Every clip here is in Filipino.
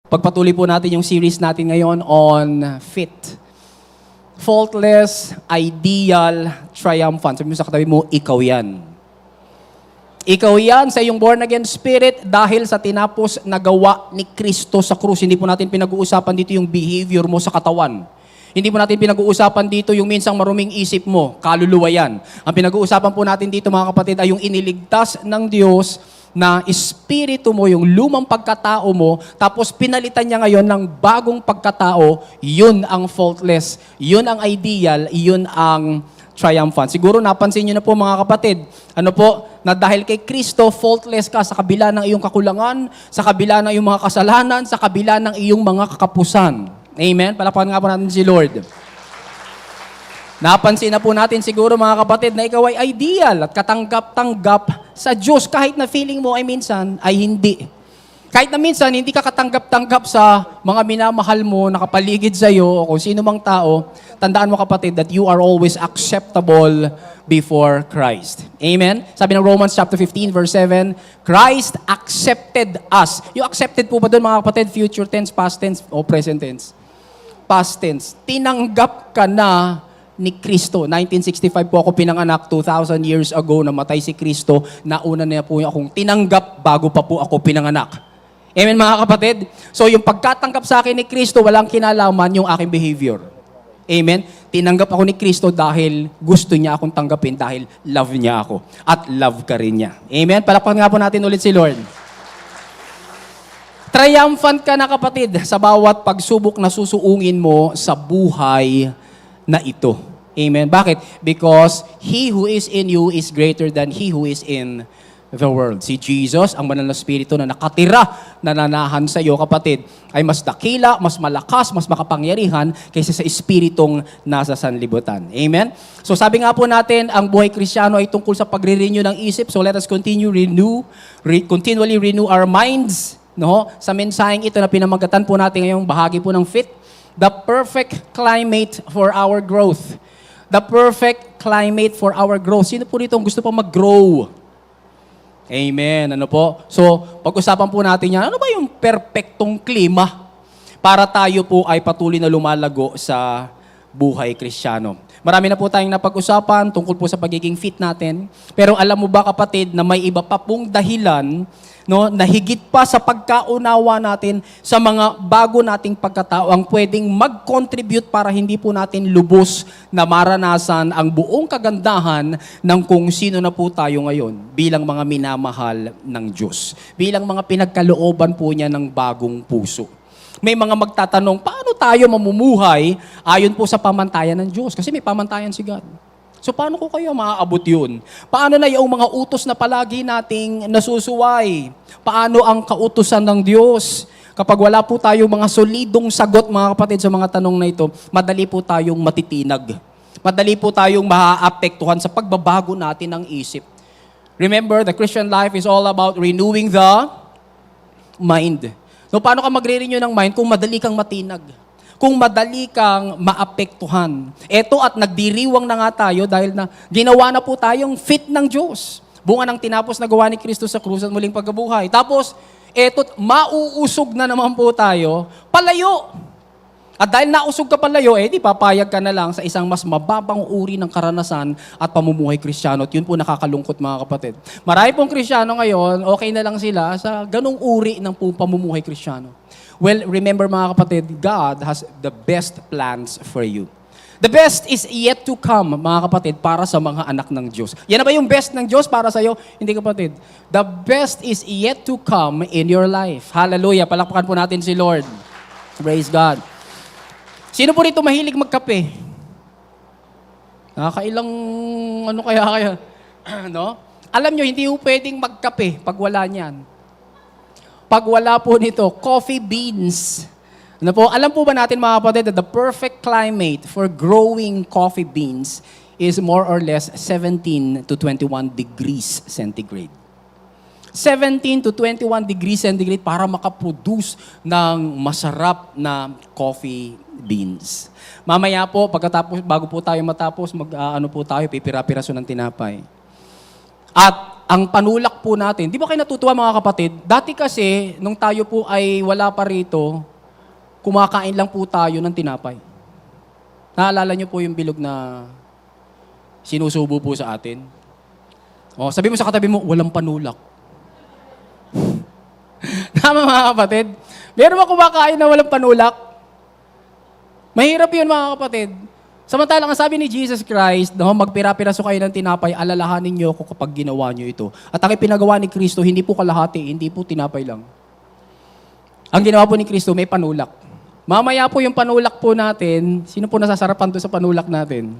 Pagpatuloy po natin yung series natin ngayon on fit. Faultless, ideal, triumphant. Sabi mo sa katabi mo, ikaw yan. Ikaw yan sa iyong born again spirit dahil sa tinapos na gawa ni Kristo sa krus. Hindi po natin pinag-uusapan dito yung behavior mo sa katawan. Hindi po natin pinag-uusapan dito yung minsang maruming isip mo, kaluluwa yan. Ang pinag-uusapan po natin dito mga kapatid ay yung iniligtas ng Diyos na espiritu mo, yung lumang pagkatao mo, tapos pinalitan niya ngayon ng bagong pagkatao, yun ang faultless, yun ang ideal, yun ang triumphant. Siguro napansin niyo na po mga kapatid, na dahil kay Kristo, faultless ka sa kabila ng iyong kakulangan, sa kabila ng iyong mga kasalanan, sa kabila ng iyong mga kakapusan. Amen? Palakpakan nga po natin si Lord. Napansin na po natin siguro mga kapatid na ikaw ay ideal at katanggap-tanggap sa Diyos kahit na feeling mo ay minsan ay hindi. Kahit na minsan hindi ka katanggap-tanggap sa mga minamahal mo, nakapaligid sa iyo o kung sino mang tao, tandaan mo kapatid that you are always acceptable before Christ. Amen? Sabi ng Romans chapter 15 verse 7, Christ accepted us. Yung accepted po ba doon mga kapatid? Future tense, past tense o present tense? Past tense. Tinanggap ka na ni Kristo. 1965 po ako pinanganak, 2,000 years ago namatay si Kristo, nauna na po akong tinanggap bago pa po ako pinanganak. Amen mga kapatid? So yung pagkatanggap sa akin ni Kristo, walang kinalaman yung aking behavior. Amen? Tinanggap ako ni Kristo dahil gusto niya akong tanggapin, dahil love niya ako. At love ka rin niya. Amen? Palakpakan nga po natin ulit si Lord. Triumphant ka na kapatid sa bawat pagsubok na susuungin mo sa buhay na ito. Amen. Bakit? Because He who is in you is greater than he who is in the world. Si Jesus, ang banal na spirito na nakatira, nananahan sa iyo, kapatid, ay mas dakila, mas malakas, mas makapangyarihan kaysa sa espiritong nasa sanlibutan. Amen? So sabi nga po natin, ang buhay Kristiyano ay tungkol sa pagre-renew ng isip. So let us continually renew our minds. No? Sa mensaheng ito na pinamagatan po natin ngayong bahagi po ng fit, the perfect climate for our growth. The perfect climate for our growth. Sino po dito ang gusto pa mag-grow? Amen. Ano po? So, pag-usapan po natin yan, ano ba yung perfectong klima para tayo po ay patuloy na lumalago sa buhay Kristiyano? Marami na po tayong napag-usapan tungkol po sa pagiging fit natin. Pero alam mo ba kapatid na may iba pa pong dahilan, no, na higit pa sa pagkaunawa natin sa mga bago nating pagkatao ang pwedeng mag-contribute para hindi po natin lubos na maranasan ang buong kagandahan ng kung sino na po tayo ngayon bilang mga minamahal ng Diyos. Bilang mga pinagkalooban po niya ng bagong puso. May mga magtatanong, paano tayo mamumuhay ayon po sa pamantayan ng Diyos? Kasi may pamantayan si God. So paano ko kayo maaabot yun? Paano na yung mga utos na palagi nating nasusuway? Paano ang kautusan ng Diyos? Kapag wala po tayong mga solidong sagot mga kapatid sa mga tanong na ito, madali po tayong matitinag. Madali po tayong maaapektuhan sa pagbabago natin ng isip. Remember, the Christian life is all about renewing the mind. So paano ka magre-renew ng mind kung madali kang matinag? Kung madali kang maapektuhan. Eto at nagdiriwang na nga tayo dahil na ginawa na po tayong fit ng Diyos. Bunga ng tinapos na gawa ni Kristo sa krus at muling pagkabuhay. Tapos, eto, mauusog na naman po tayo, palayo. At dahil nausog ka palayo, di papayag ka na lang sa isang mas mababang uri ng karanasan at pamumuhay Kristiyano. At yun po nakakalungkot mga kapatid. Marami pong Kristiyano ngayon, okay na lang sila sa ganung uri ng pamumuhay Kristiyano. Well, remember mga kapatid, God has the best plans for you. The best is yet to come, mga kapatid, para sa mga anak ng Diyos. Yan na ba yung best ng Diyos para sa iyo? Hindi kapatid. The best is yet to come in your life. Hallelujah. Palakpakan po natin si Lord. Praise God. Sino po rito mahilig magkape? Nakakailang kaya? No? Alam nyo, hindi po pwedeng magkape pag wala niyan. Pag wala po nito, coffee beans. Ano po? Alam po ba natin mga kapatid that the perfect climate for growing coffee beans is more or less 17 to 21 degrees centigrade. 17 to 21 degrees centigrade para makaproduce ng masarap na coffee beans. Mamaya po, bago po tayo matapos, pipira-piraso ng tinapay. At ang panulak po natin, di ba kayo natutuwa mga kapatid? Dati kasi, nung tayo po ay wala pa rito, kumakain lang po tayo ng tinapay. Naalala niyo po yung bilog na sinusubo po sa atin? O, sabi mo sa katabi mo, walang panulak. Tama mga kapatid? Meron ba kumakain na walang panulak? Mahirap yun mga kapatid. Samantalang ang sabi ni Jesus Christ, no, magpira-piraso kayo ng tinapay, alalahanin niyo ako kapag ginawa niyo ito. At ang ipinagawa ni Kristo, hindi po kalahati, hindi po tinapay lang. Ang ginawa po ni Kristo, may panulak. Mamaya po yung panulak po natin, sino po nasasarapan doon sa panulak natin?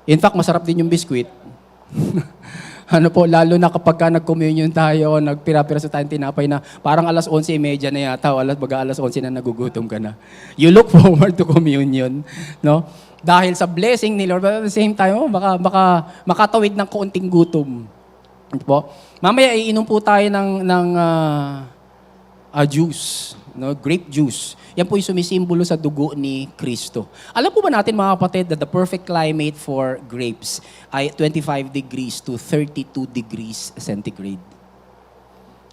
In fact, masarap din yung biskwit. Ano po, lalo na kapag ka nag-communion tayo, nagpira-piraso tayong tinapay na parang alas 11:30 na yata, o alas 11 na nagugutom ka na. You look forward to communion, no? Dahil sa blessing ni Lord, but at the same time, baka makatawid ng kaunting gutom. Ano po? Mamaya iinom po tayo ng juice, no? Grape juice. Yan po yung sumisimbolo sa dugo ni Kristo. Alam po ba natin mga kapatid that the perfect climate for grapes ay 25 degrees to 32 degrees centigrade?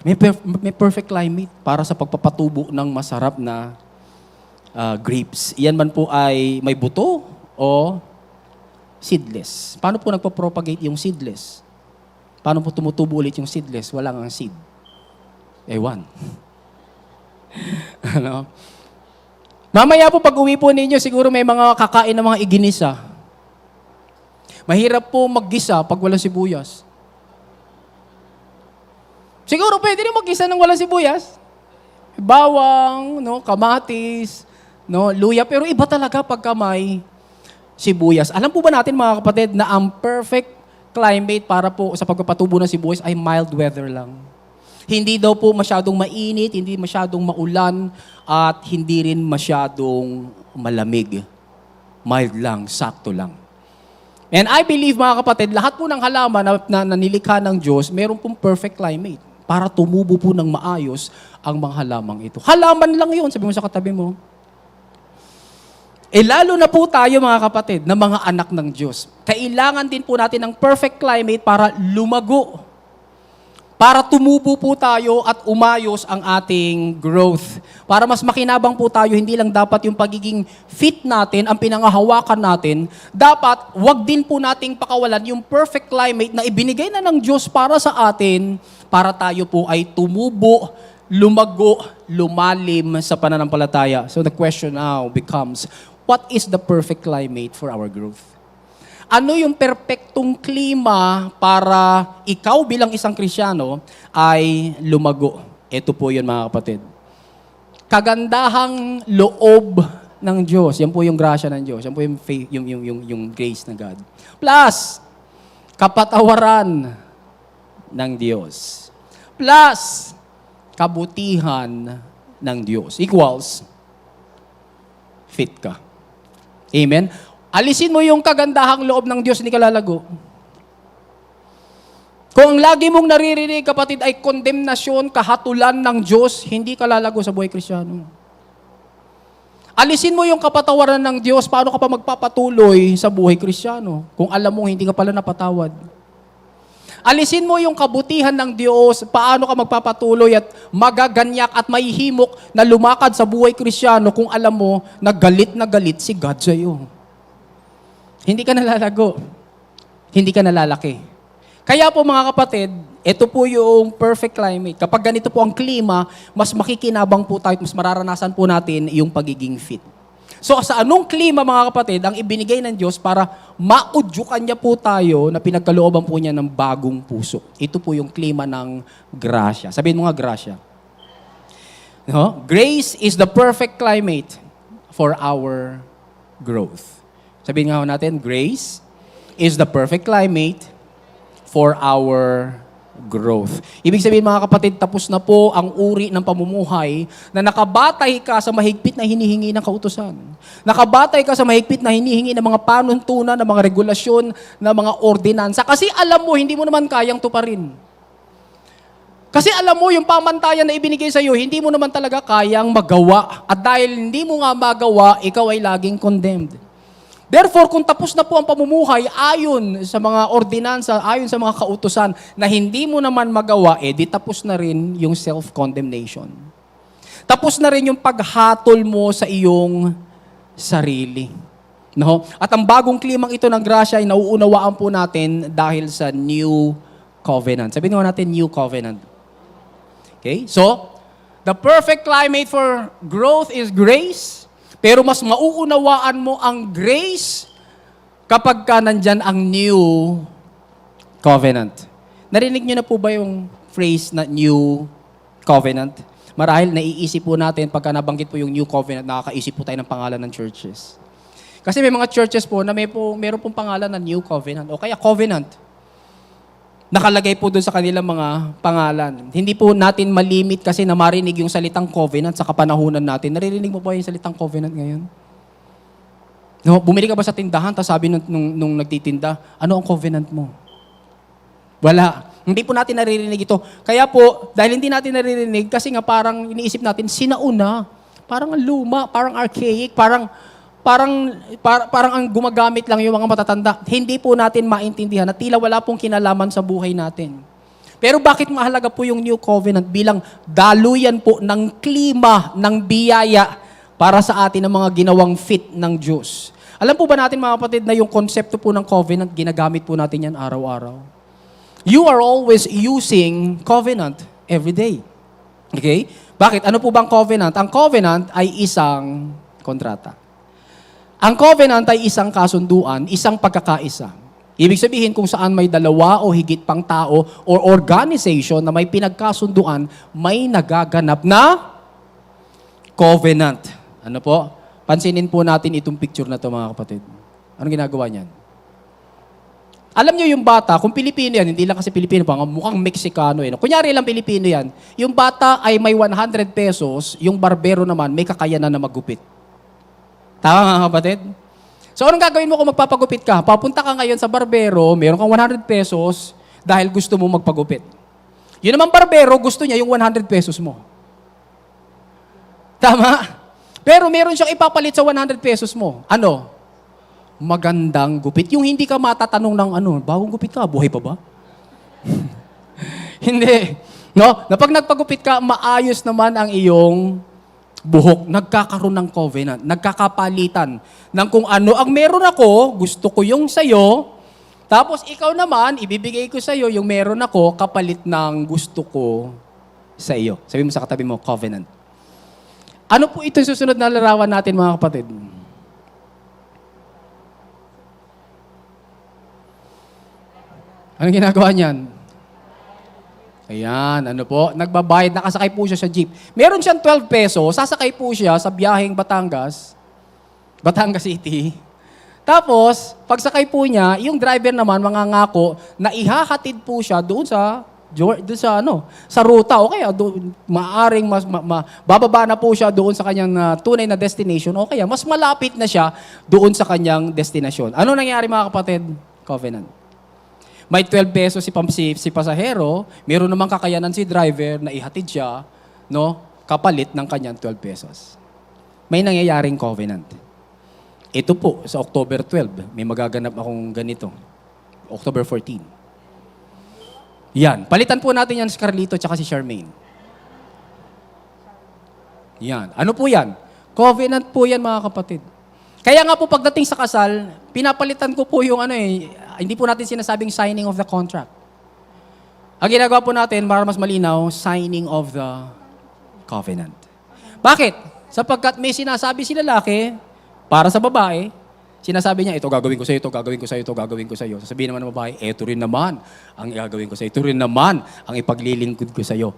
May perfect climate para sa pagpapatubo ng masarap na grapes. Yan man po ay may buto o seedless. Paano po nagpa-propagate yung seedless? Paano po tumutubo ulit yung seedless? Wala nga seed. Ewan. Ano? Mamaya po pag uwi po ninyo, siguro may mga kakain ng mga iginisa. Mahirap po maggisa pag walang sibuyas. Siguro pwede rin maggisa ng walang sibuyas. Bawang, no, kamatis, no, luya. Pero iba talaga pagka may sibuyas. Alam po ba natin mga kapatid na ang perfect climate para po sa pagpapatubo ng sibuyas ay mild weather lang. Hindi daw po masyadong mainit, hindi masyadong maulan, at hindi rin masyadong malamig. Mild lang, sakto lang. And I believe mga kapatid, lahat po ng halaman na nilikha ng Diyos, meron pong perfect climate para tumubo po ng maayos ang mga halamang ito. Halaman lang yun, sabi mo sa katabi mo. Lalo na po tayo mga kapatid, na mga anak ng Diyos. Kailangan din po natin ng perfect climate para lumago. Para tumubo po tayo at umayos ang ating growth. Para mas makinabang po tayo, hindi lang dapat yung pagiging fit natin, ang pinangahawakan natin, dapat wag din po nating pakawalan yung perfect climate na ibinigay na ng Diyos para sa atin, para tayo po ay tumubo, lumago, lumalim sa pananampalataya. So the question now becomes, what is the perfect climate for our growth? Ano yung perpektong klima para ikaw bilang isang Kristiyano ay lumago? Ito po yun mga kapatid. Kagandahang loob ng Diyos. Yan po yung grasya ng Diyos. Yan po yung, faith, yung grace ng God. Plus, kapatawaran ng Diyos. Plus, kabutihan ng Diyos. Equals, fit ka. Amen? Alisin mo yung kagandahang loob ng Diyos, hindi ka lalago. Kung ang lagi mong naririnig, kapatid, ay kondemnasyon, kahatulan ng Diyos, hindi ka lalago sa buhay Kristiyano. Alisin mo yung kapatawaran ng Diyos, paano ka pa magpapatuloy sa buhay Kristiyano kung alam mo hindi ka pala napatawad. Alisin mo yung kabutihan ng Diyos, paano ka magpapatuloy at magaganyak at mahihimok na lumakad sa buhay Kristiyano kung alam mo na galit si God sa iyo. Hindi ka nalalago. Hindi ka nalalaki. Kaya po mga kapatid, ito po yung perfect climate. Kapag ganito po ang klima, mas makikinabang po tayo at mas mararanasan po natin yung pagiging fit. So sa anong klima mga kapatid ang ibinigay ng Diyos para maudyukan niya po tayo na pinagkalooban po niya ng bagong puso? Ito po yung klima ng grasya. Sabihin mo nga grasya. No? Grace is the perfect climate for our growth. Sabihin nga natin, grace is the perfect climate for our growth. Ibig sabihin mga kapatid, tapos na po ang uri ng pamumuhay na nakabatay ka sa mahigpit na hinihingi ng kautusan. Nakabatay ka sa mahigpit na hinihingi ng mga panuntunan, ng mga regulasyon, ng mga ordinansa. Kasi alam mo, hindi mo naman kayang tuparin. Kasi alam mo, yung pamantayan na ibinigay sa iyo, hindi mo naman talaga kayang magawa. At dahil hindi mo nga magawa, ikaw ay laging condemned. Therefore, kung tapos na po ang pamumuhay ayon sa mga ordinansa, ayon sa mga kautusan na hindi mo naman magawa, di tapos na rin yung self-condemnation. Tapos na rin yung paghatol mo sa iyong sarili. No? At ang bagong klimang ito ng grasya ay nauunawaan po natin dahil sa New Covenant. Sabihin naman natin, New Covenant. Okay? So, the perfect climate for growth is grace. Pero mas mauunawaan mo ang grace kapag ka nandyan ang new covenant. Narinig niyo na po ba yung phrase na new covenant? Marahil naiisip po natin pagka nabanggit po yung new covenant, nakakaisip po tayo ng pangalan ng churches. Kasi may mga churches po na meron pong pangalan na new covenant o kaya covenant. Nakalagay po doon sa kanilang mga pangalan. Hindi po natin malimit kasi na marinig yung salitang covenant sa kapanahunan natin. Naririnig mo ba yung salitang covenant ngayon? No, bumili ka ba sa tindahan, tapos sabi nung nagtitinda, ano ang covenant mo? Wala. Hindi po natin naririnig ito. Kaya po, dahil hindi natin naririnig, kasi nga parang iniisip natin, sinauna. Parang ang luma, parang archaic, parang ang gumagamit lang yung mga matatanda. Hindi po natin maintindihan na tila wala pong kinalaman sa buhay natin. Pero bakit mahalaga po yung New Covenant bilang daluyan po ng klima, ng biyaya para sa atin ng mga ginawang fit ng Diyos? Alam po ba natin mga kapatid na yung konsepto po ng covenant, ginagamit po natin yan araw-araw? You are always using covenant every day. Okay? Bakit? Ano po bang covenant? Ang covenant ay isang kontrata. Ang covenant ay isang kasunduan, isang pagkakaisa. Ibig sabihin kung saan may dalawa o higit pang tao or organization na may pinagkasunduan, may nagaganap na covenant. Ano po? Pansinin po natin itong picture na to mga kapatid. Anong ginagawa niyan? Alam niyo yung bata, kung Pilipino yan, hindi lang kasi Pilipino, mukhang Meksikano. Kunyari lang Pilipino yan, yung bata ay may 100 pesos, yung barbero naman may kakayanan na maggupit. Tama mga kapatid? So anong gagawin mo kung magpapagupit ka? Papunta ka ngayon sa barbero, meron kang 100 pesos dahil gusto mo magpagupit. Yun naman barbero, gusto niya yung 100 pesos mo. Tama? Pero meron siyang ipapalit sa 100 pesos mo. Ano? Magandang gupit. Yung hindi ka matatanong ng bagong gupit ka, buhay pa ba? Hindi. No? Na pag nagpagupit ka, maayos naman ang iyong buhok, nagkakaroon ng covenant, nagkakapalitan ng kung ano ang meron ako, gusto ko yung sayo, tapos ikaw naman, ibibigay ko sa'yo yung meron ako, kapalit ng gusto ko sa iyo. Sabi mo sa katabi mo, covenant. Ano po ito susunod na larawan natin mga kapatid? Anong ginagawa niyan? Ayan, ano po? Nagbabayad, nakasakay po siya sa jeep. Meron siyang 12 pesos, sasakay po siya sa biyaheng Batangas City. Tapos, pagsakay po niya, yung driver naman mangangako na ihahatid po siya doon sa ruta o kaya maaring bababa na po siya doon sa kanyang tunay na destination o kaya mas malapit na siya doon sa kanyang destinasyon. Ano nangyari mga kapatid? Covenant. May 12 pesos si pasahero, meron namang kakayanan si driver na ihatid siya, kapalit ng kanyang 12 pesos. May nangyayaring covenant. Ito po, sa October 12, may magaganap akong ganito. October 14. Yan. Palitan po natin yan si Carlito at si Charmaine. Yan. Ano po yan? Covenant po yan mga kapatid. Kaya nga po pagdating sa kasal, pinapalitan ko po yung hindi po natin sinasabing signing of the contract. Ang ginagawa po natin, para mas malinaw, signing of the covenant. Bakit? Sapagkat may sinasabi si lalaki para sa babae, sinasabi niya, ito gagawin ko sa iyo, ito gagawin ko sa iyo, ito gagawin ko sa iyo. Sasabihin naman ng babae, ito rin naman ang gagawin ko sa iyo, ito rin naman ang ipaglilingkod ko sa iyo,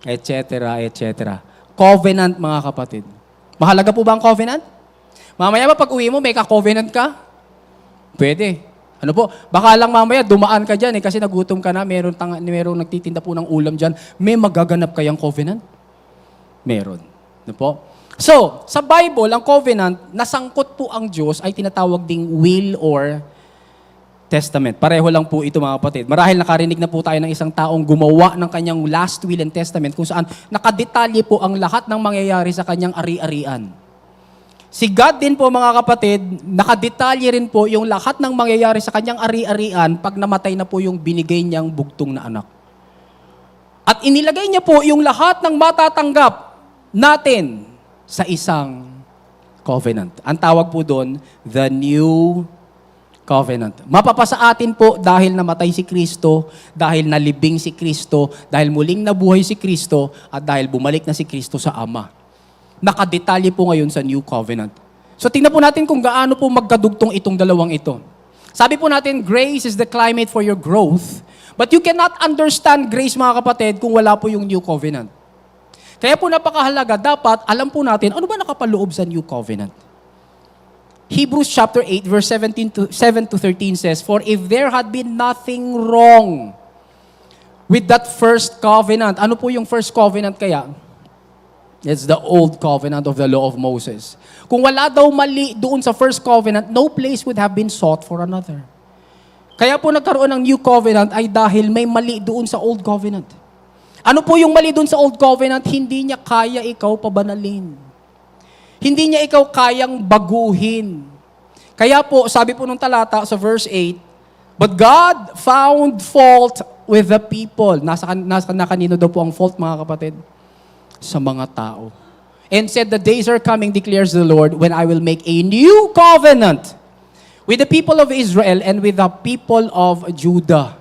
et cetera. Covenant mga kapatid. Mahalaga po ba ang covenant? Mamaya ba pag uwi mo, may ka-covenant ka? Pwede. Ano po? Baka lang mamaya dumaan ka dyan kasi nagutom ka na, merong nagtitinda po ng ulam dyan, may magaganap kayang covenant? Meron. Ano po? So, sa Bible, ang covenant, nasangkot po ang Diyos ay tinatawag ding will or testament. Pareho lang po ito mga kapatid. Marahil nakarinig na po tayo ng isang taong gumawa ng kanyang last will and testament kung saan nakadetalye po ang lahat ng mangyayari sa kanyang ari-arian. Si God din po mga kapatid, nakadetalye rin po yung lahat ng mangyayari sa kanyang ari-arian pag namatay na po yung binigay niyang bugtong na anak. At inilagay niya po yung lahat ng matatanggap natin sa isang covenant. Ang tawag po doon, the new covenant. Mapapasa atin po dahil namatay si Kristo, dahil nalibing si Kristo, dahil muling nabuhay si Kristo, at dahil bumalik na si Kristo sa Ama. Nakadetalye po ngayon sa New Covenant. So tingnan po natin kung gaano po magkadugtong itong dalawang ito. Sabi po natin, grace is the climate for your growth, but you cannot understand grace mga kapatid kung wala po yung New Covenant. Kaya po napakahalaga, dapat alam po natin, ano ba nakapaloob sa New Covenant? Hebrews chapter 8 verse 7 to 13 says, "For if there had been nothing wrong with that first covenant," ano po yung first covenant kaya? It's the old covenant of the law of Moses. Kung wala daw mali doon sa first covenant, no place would have been sought for another. Kaya po nagkaroon ng new covenant ay dahil may mali doon sa old covenant. Ano po yung mali doon sa old covenant? Hindi niya kaya ikaw pabanalin. Hindi niya ikaw kayang baguhin. Kaya po, sabi po nung talata sa verse 8, "But God found fault with the people." Nasa kanino daw po ang fault mga kapatid? Sa mga tao. "And said, the days are coming, declares the Lord, when I will make a new covenant with the people of Israel and with the people of Judah."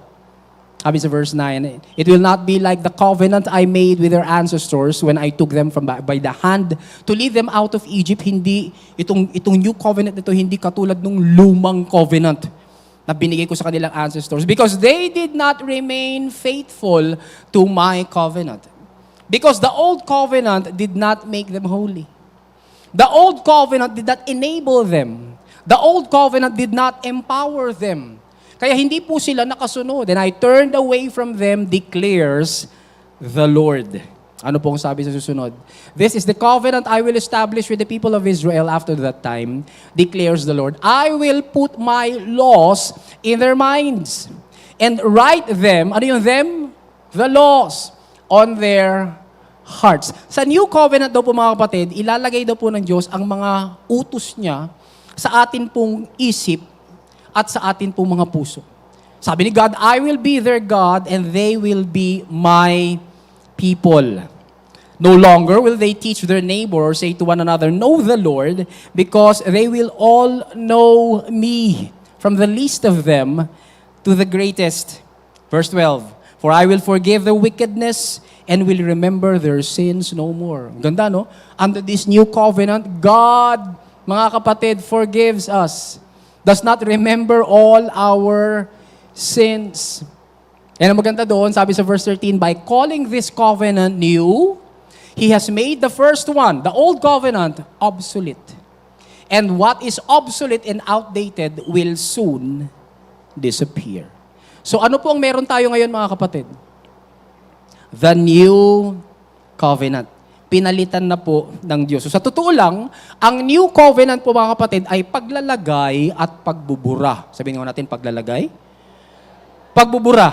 Sabi sa verse 9, "It will not be like the covenant I made with their ancestors when I took them from by the hand to lead them out of Egypt." Hindi, itong new covenant nito, hindi katulad nung lumang covenant na binigay ko sa kanilang ancestors. "Because they did not remain faithful to my covenant." Because the old covenant did not make them holy. The old covenant did not enable them. The old covenant did not empower them. Kaya hindi po sila nakasunod. "And I turned away from them, declares the Lord." Ano pong sabi sa susunod? "This is the covenant I will establish with the people of Israel after that time, declares the Lord. I will put my laws in their minds and write them," ano yung them? The laws. "On their hearts." Sa New Covenant daw po mga kapatid, ilalagay daw po ng Diyos ang mga utos niya sa atin pong isip at sa atin pong mga puso. Sabi ni God, "I will be their God and they will be my people. No longer will they teach their neighbor or say to one another, 'Know the Lord,' because they will all know me, from the least of them to the greatest." Verse 12, "For I will forgive their wickedness and will remember their sins no more." Ganda, no? Under this new covenant, God, mga kapatid, forgives us. Does not remember all our sins. And ang maganda doon, sabi sa verse 13, "By calling this covenant new, He has made the first one, the old covenant, obsolete. And what is obsolete and outdated will soon disappear." So ano po ang meron tayo ngayon mga kapatid? The new covenant. Pinalitan na po ng Diyos. So sa totoo lang, ang new covenant po mga kapatid ay paglalagay at pagbubura. Sabihin nga natin paglalagay. Pagbubura.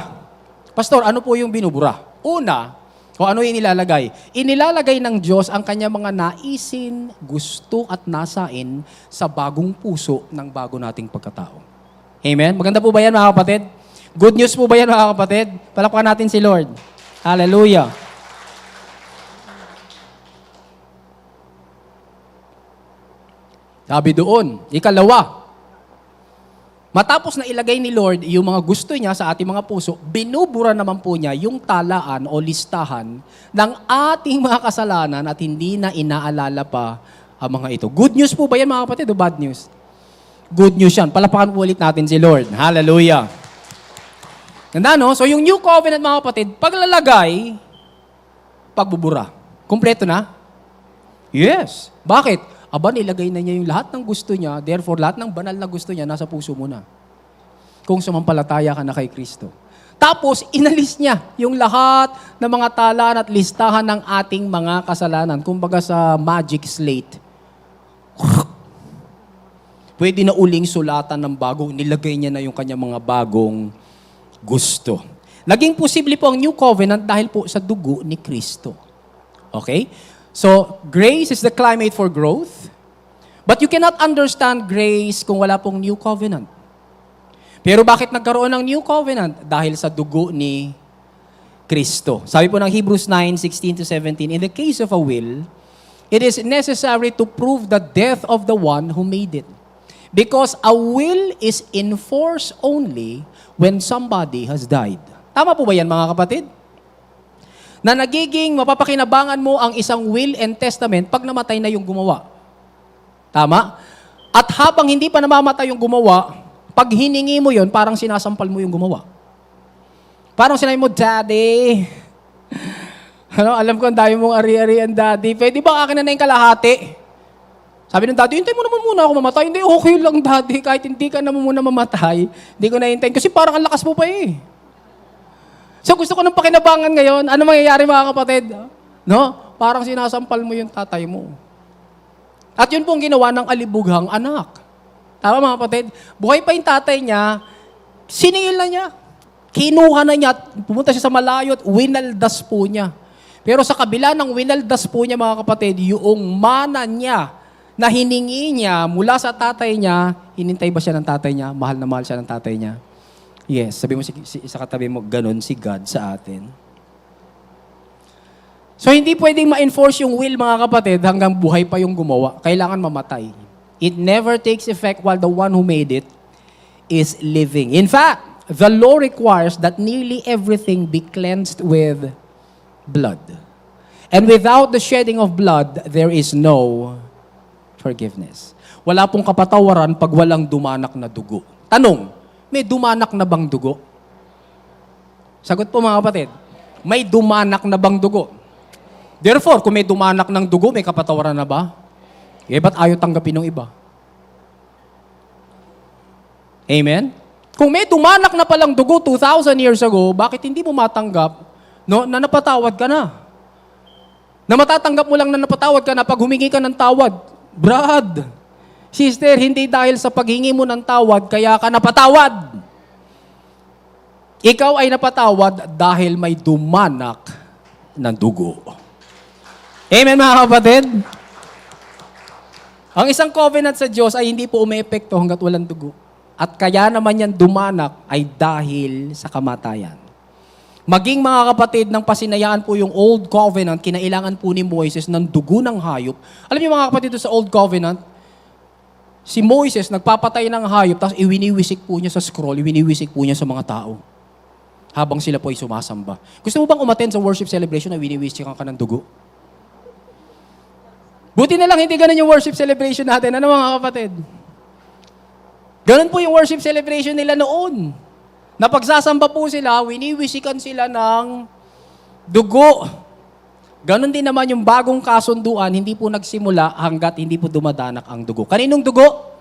Pastor, ano po yung binubura? Una, o ano yung inilalagay? Inilalagay ng Diyos ang kanyang mga naisin, gusto at nasain sa bagong puso ng bago nating pagkatao. Amen? Maganda po ba yan mga kapatid? Good news po ba yan mga kapatid? Palakpakan natin si Lord. Hallelujah. Sabi doon, ikalawa, matapos na ilagay ni Lord yung mga gusto niya sa ating mga puso, binubura naman po niya yung talaan o listahan ng ating mga kasalanan at hindi na inaalala pa ang mga ito. Good news po ba yan mga kapatid o bad news? Good news yan. Palapakan po ulit natin si Lord. Hallelujah. Ganda, no? So yung new covenant mga kapatid, paglalagay, pagbubura. Kumpleto na? Yes. Bakit? Aba, nilagay na niya yung lahat ng gusto niya, therefore lahat ng banal na gusto niya nasa puso mo na. Kung sumampalataya ka na kay Kristo. Tapos, inalis niya yung lahat ng mga talaan at listahan ng ating mga kasalanan. Kumbaga sa magic slate. Pwede na uling sulatan ng bago, nilagay niya na yung kanyang mga bagong gusto. Naging posible po ang New Covenant dahil po sa dugo ni Kristo. Okay? So, grace is the climate for growth. But you cannot understand grace kung wala pong new covenant. Pero bakit nagkaroon ng new covenant? Dahil sa dugo ni Kristo. Sabi po ng Hebrews 9:16-17, in the case of a will, it is necessary to prove the death of the one who made it. Because a will is in force only when somebody has died. Tama po ba yan, mga kapatid? Na nagiging mapapakinabangan mo ang isang will and testament pag namatay na yung gumawa. Tama? At habang hindi pa namamatay yung gumawa, pag hiningi mo yon, parang sinasampal mo yung gumawa. Parang sinabi mo, Daddy, alam ko ang dami mong ari-arian, Daddy. Pwede ba akin na yung kalahati? Sabi ng Daddy, hintay mo naman muna ako mamatay. Hindi, okay lang, Daddy. Kahit hindi ka naman muna mamatay, hindi ko nahintayin. Kasi parang ang lakas mo pa eh. So gusto ko ng pakinabangan ngayon. Ano mangyayari, mga kapatid? No? Parang sinasampal mo yung tatay mo. At yun pong ginawa ng alibughang anak. Tama, mga kapatid? Buhay pa yung tatay niya, siningil na niya. Kinuha na niya, pumunta siya sa malayo at winaldas po niya. Pero sa kabila ng winaldas po niya, mga kapatid, yung mana niya na hiningi niya mula sa tatay niya, hinintay ba siya ng tatay niya? Mahal na mahal siya ng tatay niya? Yes, sabi mo sa katabi mo, ganun si God sa atin. So hindi pwedeng ma-enforce yung will, mga kapatid, hanggang buhay pa yung gumawa. Kailangan mamatay. It never takes effect while the one who made it is living. In fact, the law requires that nearly everything be cleansed with blood. And without the shedding of blood, there is no forgiveness. Wala pong kapatawaran pag walang dumanak na dugo. Tanong, may dumanak na bang dugo? Sagot po, mga kapatid, may dumanak na bang dugo? Therefore, kung may dumanak ng dugo, may kapatawaran na ba? Eh, ba't ayaw tanggapin ng iba? Amen? Kung may dumanak na palang dugo 2,000 years ago, bakit hindi mo matanggap na napatawad ka na? Na matatanggap mo lang na napatawad ka na pag humingi ka ng tawad. Brad, sister, hindi dahil sa paghingi mo ng tawad, kaya ka napatawad. Ikaw ay napatawad dahil may dumanak ng dugo. Amen, mga kapatid? Ang isang covenant sa Diyos ay hindi po umeepekto hanggat walang dugo. At kaya naman yan dumanak ay dahil sa kamatayan. Maging, mga kapatid, ng pasinayaan po yung Old Covenant, kinailangan po ni Moises ng dugo ng hayop. Alam niyo, mga kapatid, sa Old Covenant, si Moises nagpapatay ng hayop, tapos iwiniwisik po niya sa scroll, iwiniwisik po niya sa mga tao. Habang sila po ay sumasamba. Gusto mo bang umattend sa worship celebration na iwiniwisikan ka ng dugo? Buti na lang hindi ganun yung worship celebration natin. Ano, mga kapatid? Ganun po yung worship celebration nila noon. Na pagsasamba po sila, winiwisikan sila ng dugo. Ganun din naman yung bagong kasunduan, hindi po nagsimula hanggat hindi po dumadanak ang dugo. Kaninong dugo?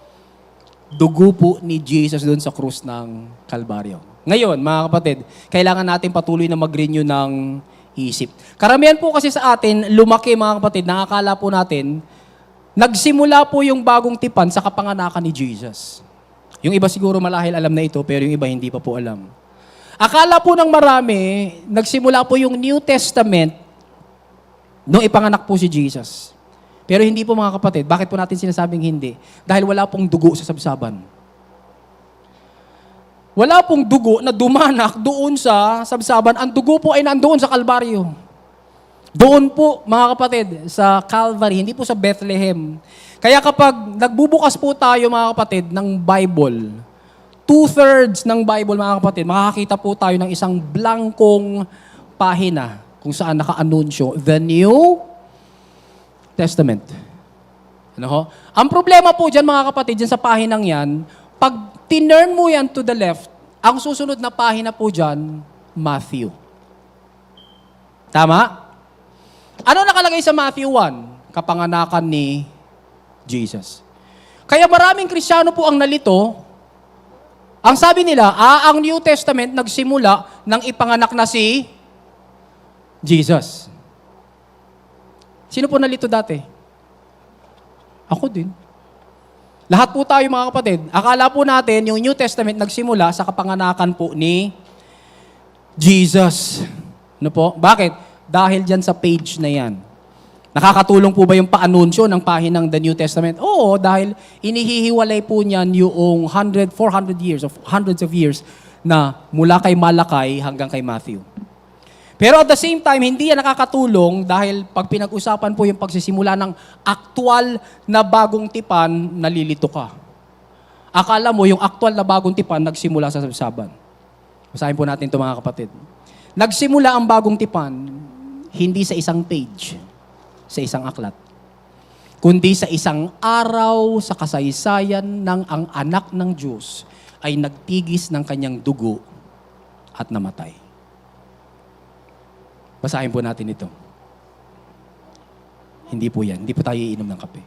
Dugo po ni Jesus doon sa krus ng Kalbaryo. Ngayon, mga kapatid, kailangan natin patuloy na mag-renew ng isip. Karamihan po kasi sa atin, lumaki, mga kapatid, nakakala po natin, nagsimula po yung bagong tipan sa kapanganakan ni Jesus. Yung iba siguro malahil alam na ito, pero yung iba hindi pa po alam. Akala po ng marami, nagsimula po yung New Testament nung ipanganak po si Jesus. Pero hindi po, mga kapatid. Bakit po natin sinasabing hindi? Dahil wala pong dugo sa sabsaban. Wala pong dugo na dumanak doon sa sabsaban. Ang dugo po ay nandoon sa Kalbaryo. Doon po, mga kapatid, sa Calvary, hindi po sa Bethlehem. Kaya kapag nagbubukas po tayo, mga kapatid, ng Bible, 2/3 ng Bible, mga kapatid, makakakita po tayo ng isang blankong pahina kung saan naka-anunsyo, the New Testament. Ano ho? Ang problema po dyan, mga kapatid, dyan sa pahinang yan, pag tinurn mo yan to the left, ang susunod na pahina po dyan, Matthew. Tama? Ano nakalagay sa Matthew 1? Kapanganakan ni Jesus. Kaya maraming Kristiyano po ang nalito. Ang sabi nila, ang New Testament nagsimula nang ipanganak na si Jesus. Sino po nalito dati? Ako din. Lahat po tayo, mga kapatid, akala po natin yung New Testament nagsimula sa kapanganakan po ni Jesus. Ano po? Bakit? Dahil dyan sa page na yan. Nakakatulong po ba yung paanunsyo ng pahinang the New Testament? Oo, dahil inihihiwalay po niyan yung 400 years, of hundreds of years na mula kay Malakay hanggang kay Matthew. Pero at the same time, hindi yan nakakatulong dahil pag pinag-usapan po yung pagsisimula ng aktual na bagong tipan, nalilito ka. Akala mo yung aktual na bagong tipan nagsimula sa sabsaban. Basahin po natin ito mga kapatid. Nagsimula ang bagong tipan, hindi sa isang page, sa isang aklat, kundi sa isang araw sa kasaysayan ng ang anak ng Diyos ay nagtigis ng kanyang dugo at namatay. Basahin po natin ito. Hindi po yan. Hindi po tayo iinom ng kape.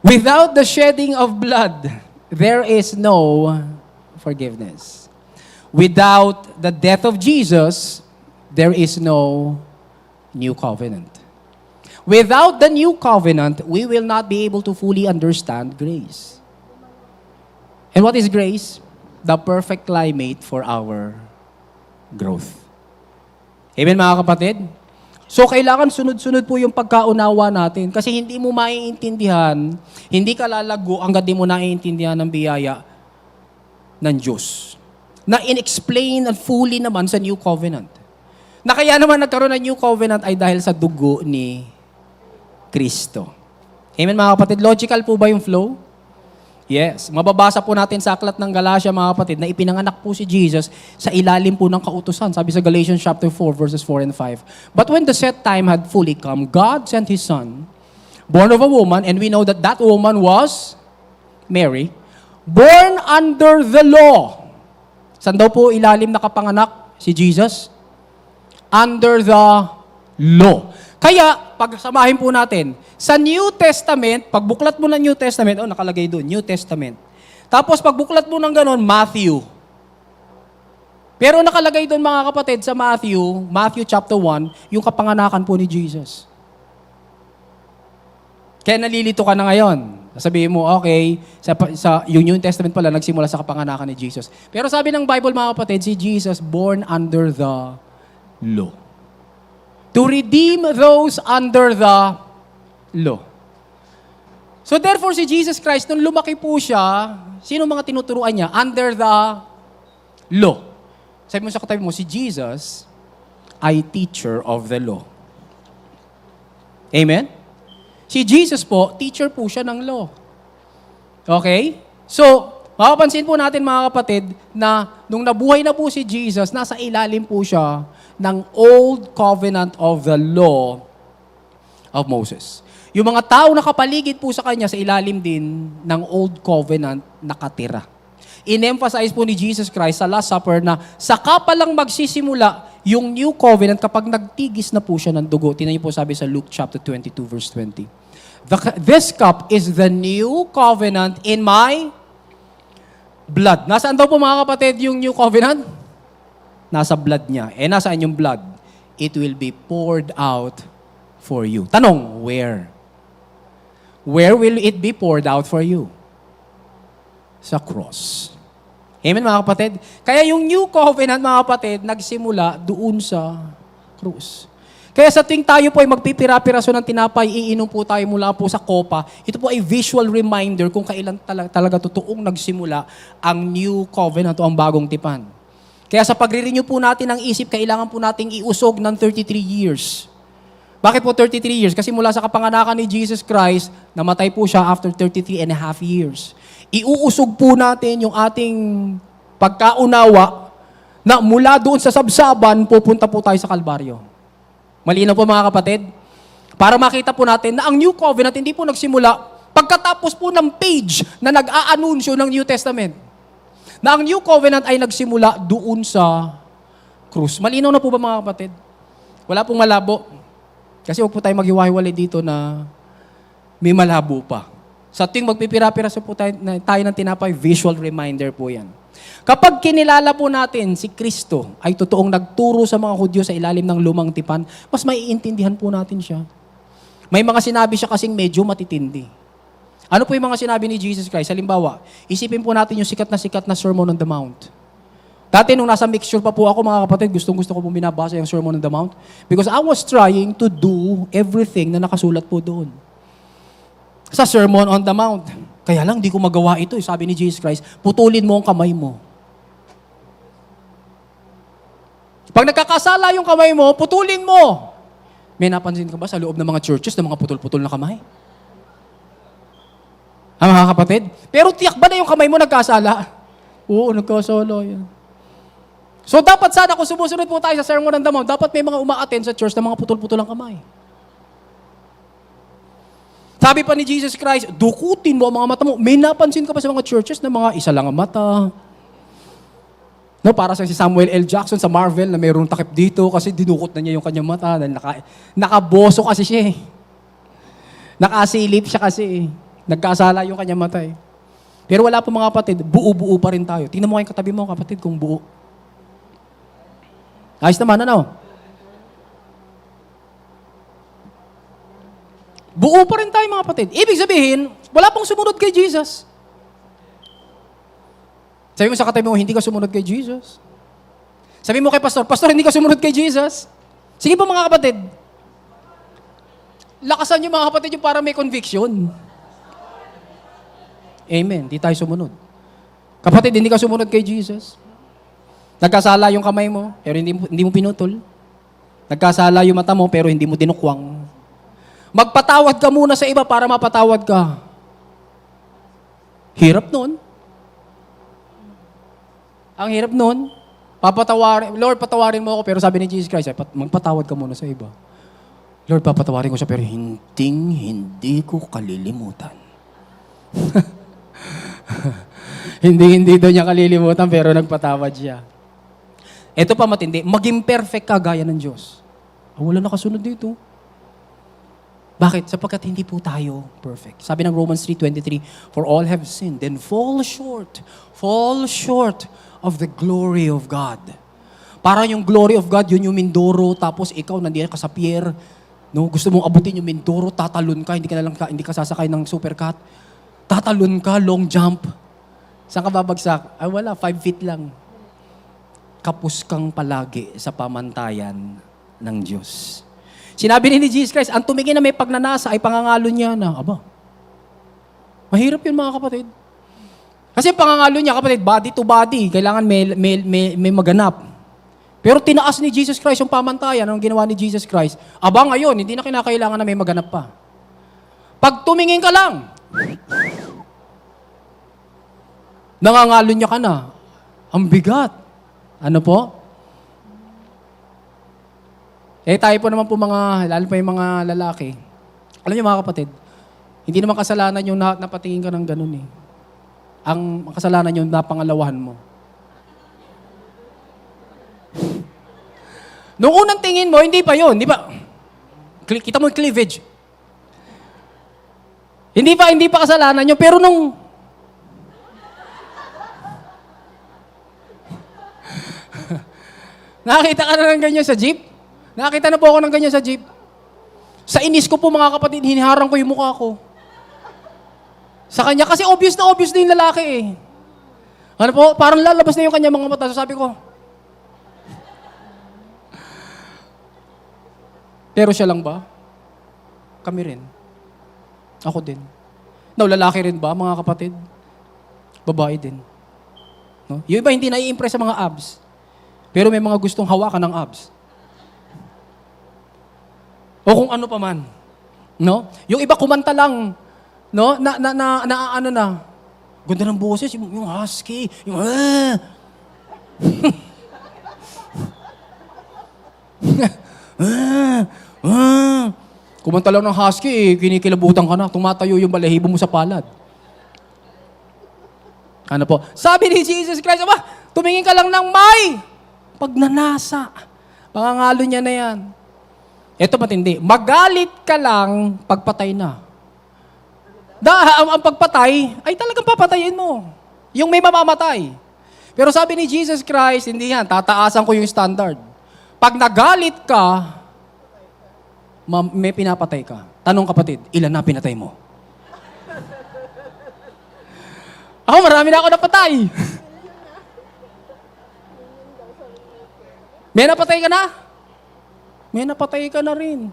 Without the shedding of blood, there is no forgiveness. Without the death of Jesus, there is no new covenant. Without the new covenant, we will not be able to fully understand grace. And what is grace? The perfect climate for our growth. Amen mga kapatid? So kailangan sunod-sunod po yung pagkaunawa natin kasi hindi mo maiintindihan, hindi ka lalago hanggat di mo naiintindihan ng biyaya ng Diyos. Na in-explain and fully naman sa New Covenant. Na kaya naman nagkaroon ng New Covenant ay dahil sa dugo ni Kristo. Amen mga kapatid? Logical po ba yung flow? Yes. Mababasa po natin sa aklat ng Galatia mga kapatid na ipinanganak po si Jesus sa ilalim po ng kautusan. Sabi sa Galatians chapter 4 verses 4 and 5. But when the set time had fully come, God sent His Son, born of a woman, and we know that that woman was Mary, born under the law. Saan daw po ilalim nakapanganak si Jesus? Under the law. Kaya, pagsamahin po natin, sa New Testament, pagbuklat mo ng New Testament, nakalagay doon, New Testament. Tapos pagbuklat mo ng ganon, Matthew. Pero nakalagay doon mga kapatid sa Matthew chapter 1, yung kapanganakan po ni Jesus. Kaya nalilito ka na ngayon. Sabihin mo, okay, yung New Testament pala, nagsimula sa kapanganakan ni Jesus. Pero sabi ng Bible mga kapatid, si Jesus born under the law. To redeem those under the law. So therefore, si Jesus Christ, nung lumaki po siya, sino mga tinuturuan niya? Under the law. Sabi mo sa katabi mo, si Jesus ay teacher of the law. Amen? Si Jesus po, teacher po siya ng law. Okay? So, mapapansin po natin mga kapatid na nung nabuhay na po si Jesus, nasa ilalim po siya ng old covenant of the law of Moses. Yung mga tao na kapaligid po sa kanya sa ilalim din ng old covenant nakatira. In-emphasize po ni Jesus Christ sa Last Supper na saka pa lang magsisimula yung new covenant kapag nagtigis na po siya ng dugo. Tingnan niyo po sabi sa Luke chapter 22 verse 20. This cup is the new covenant in my blood. Nasaan daw po mga kapatid yung new covenant? Nasa blood niya. Nasaan yung blood? It will be poured out for you. Tanong, where? Where will it be poured out for you? Sa cross. Amen mga kapatid? Kaya yung new covenant mga kapatid, nagsimula doon sa cross. Kaya sa tuwing tayo po ay magpipira-piraso ng tinapay, iinom po tayo mula po sa kopa, ito po ay visual reminder kung kailan talaga totoong nagsimula ang new covenant o ang bagong tipan. Kaya sa pagre-renew po natin ng isip, kailangan po nating iusog ng 33 years. Bakit po 33 years? Kasi mula sa kapanganakan ni Jesus Christ, namatay po siya after 33 and a half years. Iuusog po natin yung ating pagkaunawa na mula doon sa sabsaban, pupunta po tayo sa Kalbaryo. Malinaw po mga kapatid? Para makita po natin na ang New Covenant hindi po nagsimula pagkatapos po ng page na nag-aanunsyo ng New Testament. Na ang New Covenant ay nagsimula doon sa krus. Malinaw na po ba mga kapatid? Wala pong malabo. Kasi huwag po tayo maghiwa-hiwalay dito na may malabo pa. Sa tuwing magpipira-piraso po tayo ng tinapay, visual reminder po yan. Kapag kinilala po natin si Kristo ay totoong nagturo sa mga Hudyo sa ilalim ng lumang tipan, mas maiintindihan po natin siya. May mga sinabi siya kasing medyo matitindi. Ano po yung mga sinabi ni Jesus Christ? Halimbawa, isipin po natin yung sikat na Sermon on the Mount. Dati nung nasa mixture pa po ako, mga kapatid, gustong-gusto ko po binabasa yung Sermon on the Mount because I was trying to do everything na nakasulat po doon. Sa Sermon on the Mount. Kaya lang, di ko magawa ito. Sabi ni Jesus Christ, putulin mo ang kamay mo. Pag nagkakasala yung kamay mo, putulin mo. May napansin ka ba sa loob ng mga churches na mga putol-putol na kamay? Mga kapatid? Pero tiyak ba na yung kamay mo nagkasala? Oo, nagkasala yan. So dapat sana kung sumusunod po tayo sa Sermon on the Mount, dapat may mga uma-attend sa church na mga putol-putol ang kamay. Sabi pa ni Jesus Christ, dukutin mo ang mga mata mo. May napansin ka pa sa mga churches na mga isa lang ang mata. No, para sa si Samuel L. Jackson sa Marvel na mayroong takip dito kasi dinukot na niya yung kanyang mata. Nakaboso kasi siya eh. Nakasilip siya kasi eh. Nagkasala yung kanyang mata eh. Pero wala po mga kapatid, buo-buo pa rin tayo. Tingnan mo kayong katabi mo kapatid kung buo. Ayos naman, ano? Buo pa rin tayo mga kapatid. Ibig sabihin, wala pong sumunod kay Jesus. Sabi mo sa katabi mo, hindi ka sumunod kay Jesus. Sabi mo kay pastor, pastor, hindi ka sumunod kay Jesus. Sige po mga kapatid. Lakasan niyo mga kapatid yung para may conviction. Amen. Hindi tayo sumunod. Kapatid, hindi ka sumunod kay Jesus. Nagkasala yung kamay mo, pero hindi mo pinutol. Nagkasala yung mata mo, pero hindi mo dinukwang. Magpatawad ka muna sa iba para mapatawad ka. Hirap nun. Ang hirap nun. Lord, patawarin mo ako, pero sabi ni Jesus Christ, magpatawad ka muna sa iba. Lord, papatawarin ko siya, pero hindi ko kalilimutan. Hindi daw niya kalilimutan, pero nagpatawad siya. Ito pa matindi, maging perfect ka gaya ng Diyos. Wala nakasunod dito. Bakit? Sapagkat hindi po tayo perfect. Sabi ng Romans 3:23, for all have sinned and fall short of the glory of God. Parang yung glory of God, yun yung Mindoro, tapos ikaw nandiyan ka sa pier, no? Gusto mong abutin yung Mindoro, tatalon ka, hindi ka sasakay ng supercut. Tatalon ka, long jump. Saan ka babagsak? Ay wala, 5 feet lang. Kapos kang palagi sa pamantayan ng Diyos. Sinabi ni Jesus Christ, ang tumingin na may pagnanasa ay pangangalo niya na, mahirap yun mga kapatid. Kasi pangangalo niya, kapatid, body to body, kailangan may maganap. Pero tinaas ni Jesus Christ yung pamantayan, ang ginawa ni Jesus Christ. Ngayon, hindi na kinakailangan na may maganap pa. Pag tumingin ka lang, nangangalo niya ka na. Ang bigat. Ano po? Tayo po naman po lalo pa yung mga lalaki. Alam niyo mga kapatid, hindi naman kasalanan yung napatingin ka ng ganun eh. Ang kasalanan yung napangalawahan mo. Nung unang tingin mo, hindi pa yun. Di ba? Kita mo yung cleavage. Hindi pa kasalanan yun. Pero nung nakakita ka na ng ganyan sa jeep? Nakakita na po ako ng ganyan sa jeep. Sa inis ko po mga kapatid, hiniharang ko yung mukha ko. Sa kanya, kasi obvious na yung lalaki eh. Ano po, parang lalabas na yung kanya mga mata. So sabi ko, pero siya lang ba? Kami rin. Ako din. No, lalaki rin ba mga kapatid? Babae din. No? Yung iba hindi nai-impress sa mga abs. Pero may mga gustong hawakan ng abs. O kung ano pa man. No? Yung iba kumanta lang. No? Ano na. Ganda ng boses. Yung husky. Yung Kumanta lang ng husky, kinikilabutan ka na. Tumatayo yung balahibo mo sa palad. Ano po? Sabi ni Jesus Christ, tumingin ka lang ng may pagnanasa. Pangangalo niya na yan. Ito matindi. Magalit ka lang pagpatay na. Ang pagpatay ay talagang papatayin mo. Yung may mamamatay. Pero sabi ni Jesus Christ, hindi yan. Tataasan ko yung standard. Pag nagalit ka, may pinapatay ka. Tanong kapatid, ilan na pinatay mo? Marami na ako napatay. May napatay ka na? May napatay ka na rin.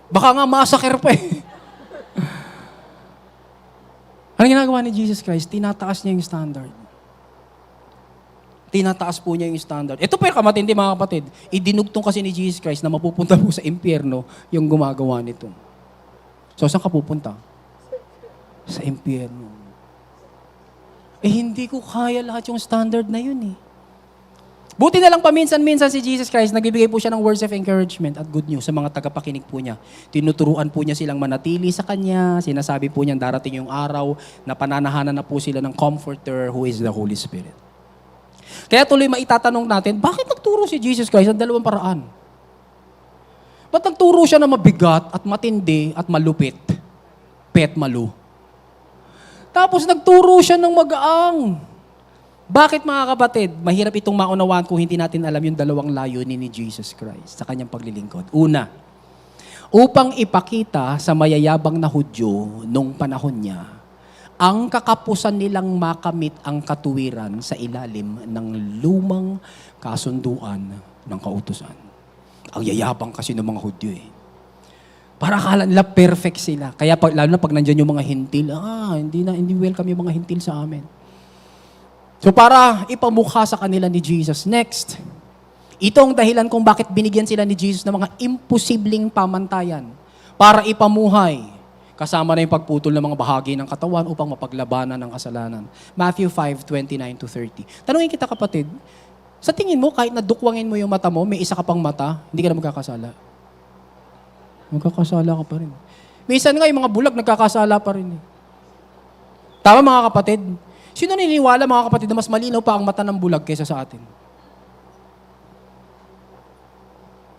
Baka nga massacre pa eh. Ano ginagawa ni Jesus Christ? Tinataas niya yung standard. Tinataas po niya yung standard. Ito pa yung kamatindi mga kapatid. Idinugtong kasi ni Jesus Christ na mapupunta po sa impyerno yung gumagawa nito. So, saan ka pupunta? Sa impyerno. Hindi ko kaya lahat yung standard na yun eh. Buti na lang paminsan-minsan si Jesus Christ, nagbibigay po siya ng words of encouragement at good news sa mga tagapakinig po niya. Tinuturuan po niya silang manatili sa Kanya. Sinasabi po niya darating yung araw na pananahanan na po sila ng Comforter who is the Holy Spirit. Kaya tuloy maitatanong natin, bakit nagturo si Jesus Christ sa dalawang paraan? Ba't nagturo siya na mabigat at matindi at malupit? Pet malu. Tapos nagturo siya ng magaang. Bakit mga kapatid? Mahirap itong maunawaan kung hindi natin alam yung dalawang layunin ni Jesus Christ sa kanyang paglilingkod. Una, upang ipakita sa mayayabang na Hudyo nung panahon niya, ang kakapusan nilang makamit ang katuwiran sa ilalim ng lumang kasunduan ng kautusan. Ang yayabang kasi ng mga Hudyo eh. Para akala nila perfect sila. Kaya lalo na pag nandyan yung mga hintil, hindi welcome yung mga hintil sa amin. So para ipamukha sa kanila ni Jesus. Next, itong dahilan kung bakit binigyan sila ni Jesus ng mga imposibleng pamantayan para ipamuhay. Kasama na yung pagputol ng mga bahagi ng katawan upang mapaglabanan ng kasalanan. Matthew 5:29-30. Tanungin kita kapatid, sa tingin mo kahit nadukwangin mo yung mata mo, may isa ka pang mata, hindi ka na magkakasala? Magkakasala ka pa rin. Minsan nga yung mga bulag nagkakasala pa rin. Tama mga kapatid? Sino naniniwala mga kapatid na mas malinaw pa ang mata ng bulag kaysa sa atin?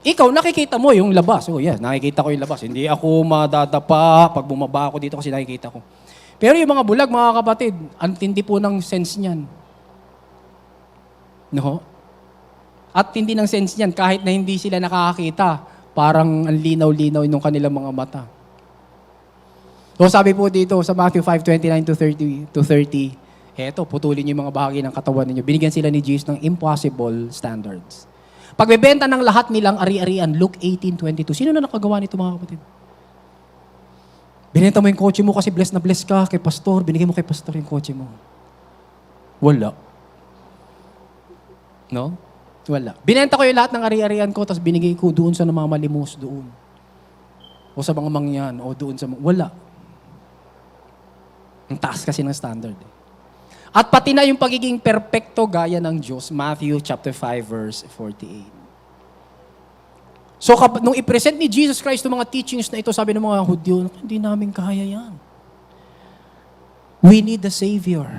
Ikaw, nakikita mo yung labas. Oh yes, nakikita ko yung labas. Hindi ako madadapa pag bumaba ako dito kasi nakikita ko. Pero yung mga bulag, mga kapatid, ang tindi po ng sense niyan. No? At tindi ng sense niyan, kahit na hindi sila nakakakita, parang ang linaw-linaw ng kanilang mga mata. So sabi po dito sa Matthew 5:29-30, eto, putulin niyo yung mga bahagi ng katawan ninyo. Binigyan sila ni Jesus ng impossible standards. Pagbebenta ng lahat nilang ari-arian, Luke 18:22. Sino na nakagawa nito mga kapatid? Binenta mo yung kotse mo kasi blessed na blessed ka kay pastor. Binigay mo kay pastor yung kotse mo. Wala. No? Wala. Binenta ko yung lahat ng ari-arian ko tapos binigay ko doon sa mga malimos doon. O sa mga mangyan. O doon sa mga... Wala. Ang taas kasi ng standard. At pati na yung pagiging perpekto gaya ng Diyos, Matthew chapter 5 verse 48. So nung i-present ni Jesus Christ yung mga teachings na ito, sabi ng mga Hudyo, hindi namin kaya yan. We need a Savior.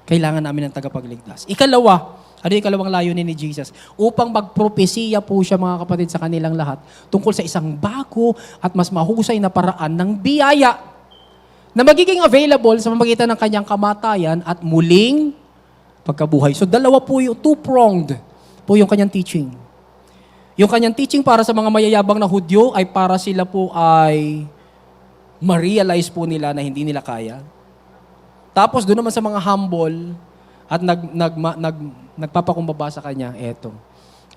Kailangan namin ng tagapagligtas. Ikalawa, ano yung ikalawang layunin ni Jesus? Upang magpropesiya po siya mga kapatid sa kanilang lahat tungkol sa isang bago at mas mahusay na paraan ng biyaya na magiging available sa pamamagitan ng kanyang kamatayan at muling pagkabuhay. So dalawa po yung two-pronged po yung kanyang teaching. Yung kanyang teaching para sa mga mayayabang na Hudyo ay para sila po ay ma-realize po nila na hindi nila kaya. Tapos doon naman sa mga humble at nagpapakumbaba sa kanya, eto,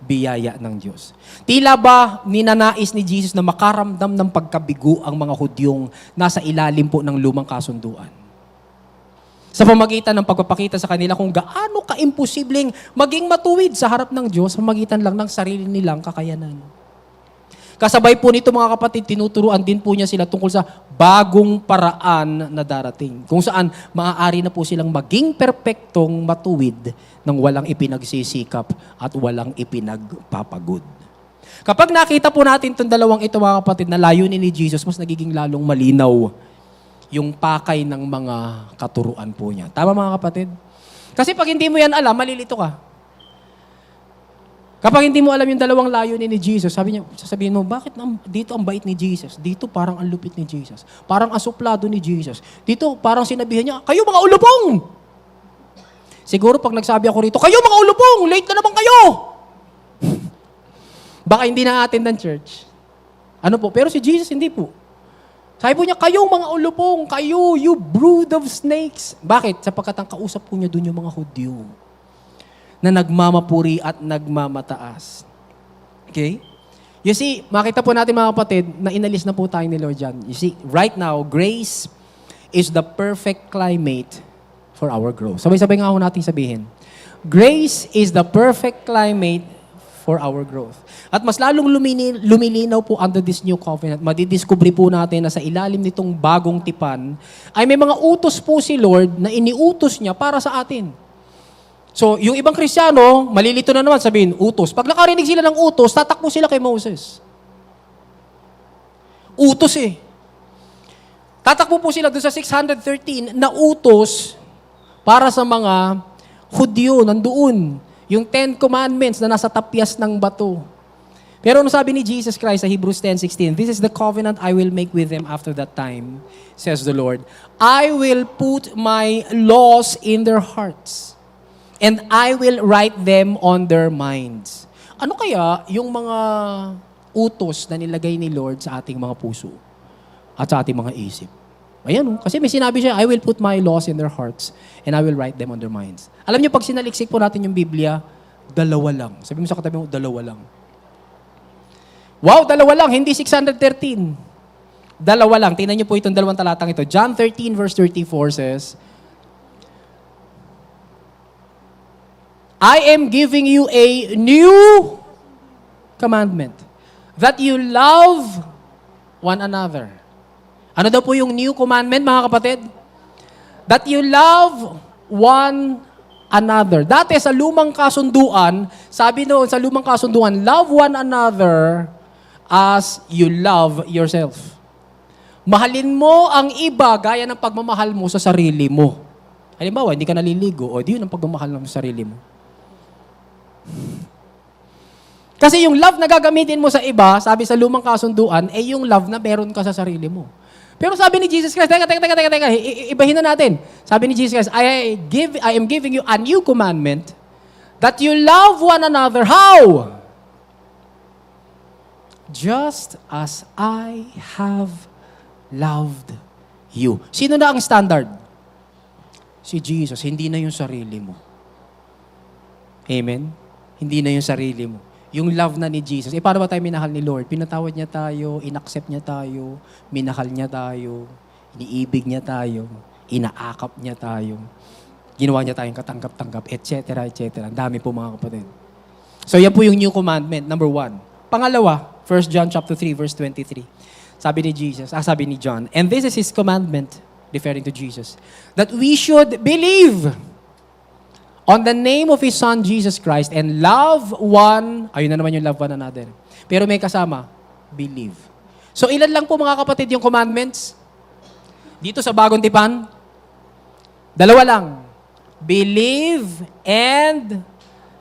biyaya ng Diyos. Tila ba ninanais ni Jesus na makaramdam ng pagkabigo ang mga Hudyong nasa ilalim po ng lumang kasunduan? Sa pamagitan ng pagpapakita sa kanila kung gaano ka-imposibleng maging matuwid sa harap ng Diyos sa pamagitan lang ng sarili nilang kakayanan. Kasabay po nito mga kapatid, tinuturuan din po niya sila tungkol sa bagong paraan na darating. Kung saan maaari na po silang maging perpektong matuwid nang walang ipinagsisikap at walang ipinagpapagod. Kapag nakita po natin itong dalawang ito mga kapatid na layunin ni Jesus, mas nagiging lalong malinaw yung pakay ng mga katuruan po niya. Tama mga kapatid? Kasi pag hindi mo yan alam, malilito ka. Kapag hindi mo alam yung dalawang layunin ni Jesus, sasabihin mo, bakit dito ang bait ni Jesus? Dito parang ang lupit ni Jesus. Parang asuplado ni Jesus. Dito parang sinabihan niya, kayo mga ulupong! Siguro pag nagsabi ako rito, kayo mga ulupong! Late na naman kayo! Baka hindi na attend ng church. Ano po? Pero si Jesus hindi po. Sabi po niya, kayong mga ulupong, kayo, you brood of snakes. Bakit? Sapagkat ang kausap po niya doon yung mga Hudyo. na nagmamapuri at nagmamataas. Okay? You see, makita po natin mga kapatid na inalis na po tayo ni Lord dyan. You see, right now, grace is the perfect climate for our growth. Sabay-sabay nga ho natin sabihin. Grace is the perfect climate for our growth. At mas lalong lumilinaw po under this new covenant. Madidiscovery po natin na sa ilalim nitong bagong tipan ay may mga utos po si Lord na iniutos niya para sa atin. So, yung ibang Kristiyano, malilito na naman sabihin, utos. Pag nakarinig sila ng utos, tatakbo sila kay Moses. Utos eh. Tatakbo po sila doon sa 613 na utos para sa mga Hudyo, nandoon. Yung 10 Commandments na nasa tapyas ng bato. Pero ano sabi ni Jesus Christ sa Hebrews 10:16, "This is the covenant I will make with them after that time, says the Lord. I will put my laws in their hearts, and I will write them on their minds." Ano kaya yung mga utos na nilagay ni Lord sa ating mga puso at sa ating mga isip? Ayan, kasi may sinabi siya, "I will put my laws in their hearts and I will write them on their minds." Alam niyo, pag sinaliksik po natin yung Biblia, dalawa lang. Sabi mo sa katabi mo, dalawa lang. Wow, dalawa lang, hindi 613. Dalawa lang. Tingnan niyo po itong dalawang talatang ito. John 13 verse 34 says, "I am giving you a new commandment, that you love one another." Ano daw po yung new commandment, mga kapatid? That you love one another. Dati sa lumang kasunduan, sabi noon sa lumang kasunduan, love one another as you love yourself. Mahalin mo ang iba gaya ng pagmamahal mo sa sarili mo. Halimbawa, hindi ka naliligo, o di yun ang pagmamahal mo sa sarili mo. Kasi yung love na gagamitin mo sa iba, sabi sa lumang kasunduan, ay yung love na meron ka sa sarili mo. Pero sabi ni Jesus Christ, teka, ibahin na natin. Sabi ni Jesus Christ, I am giving you a new commandment that you love one another. How? Just as I have loved you. Sino na ang standard? Si Jesus, hindi na yung sarili mo. Amen? Hindi na yung sarili mo. Yung love na ni Jesus. Paano ba tayo minahal ni Lord? Pinatawad niya tayo, inaccept niya tayo, minahal niya tayo, iniibig niya tayo, inaakap niya tayo, ginawa niya tayong katanggap-tanggap, etc., etc. Ang dami po mga kapatid. So yan po yung new commandment, number 1. Pangalawa, 1 John chapter 3, verse 23. Sabi ni John, "And this is His commandment," referring to Jesus, "that we should believe on the name of His Son, Jesus Christ, and love one," ayun na naman yung love one another. Pero may kasama, believe. So ilan lang po mga kapatid yung commandments? Dito sa bagong tipan, dalawa lang. Believe and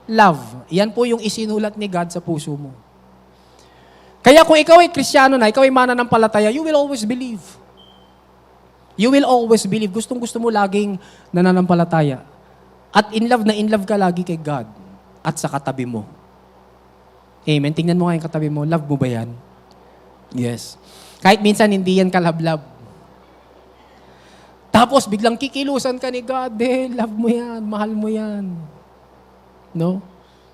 love. Yan po yung isinulat ni God sa puso mo. Kaya kung ikaw ay Kristiyano na, ikaw ay mananampalataya, you will always believe. You will always believe. Gustong-gusto mo laging nananampalataya. At in love ka lagi kay God at sa katabi mo. Amen. Tingnan mo nga yung katabi mo. Love mo ba yan? Yes. Kahit minsan hindi yan kalablab. Tapos biglang kikilusan ka ni God. Love mo yan. Mahal mo yan. No?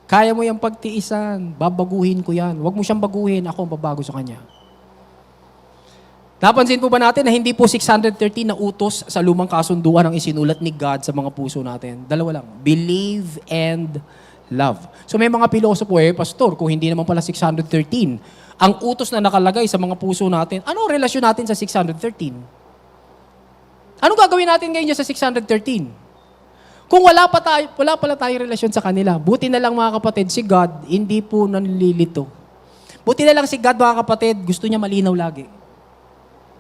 Kaya mo yung pagtiisan. Babaguhin ko yan. Huwag mo siyang baguhin. Ako ang babago sa kanya. Napansin po ba natin na hindi po 613 na utos sa lumang kasunduan ang isinulat ni God sa mga puso natin? Dalawa lang. Believe and love. So may mga pilosopo Pastor, kung hindi naman pala 613, ang utos na nakalagay sa mga puso natin, ano ang relasyon natin sa 613? Anong gagawin natin ngayon sa 613? Kung wala pala tayong relasyon sa kanila, buti na lang mga kapatid, si God, hindi po nanlilito. Buti na lang si God, mga kapatid, gusto niya malinaw lagi.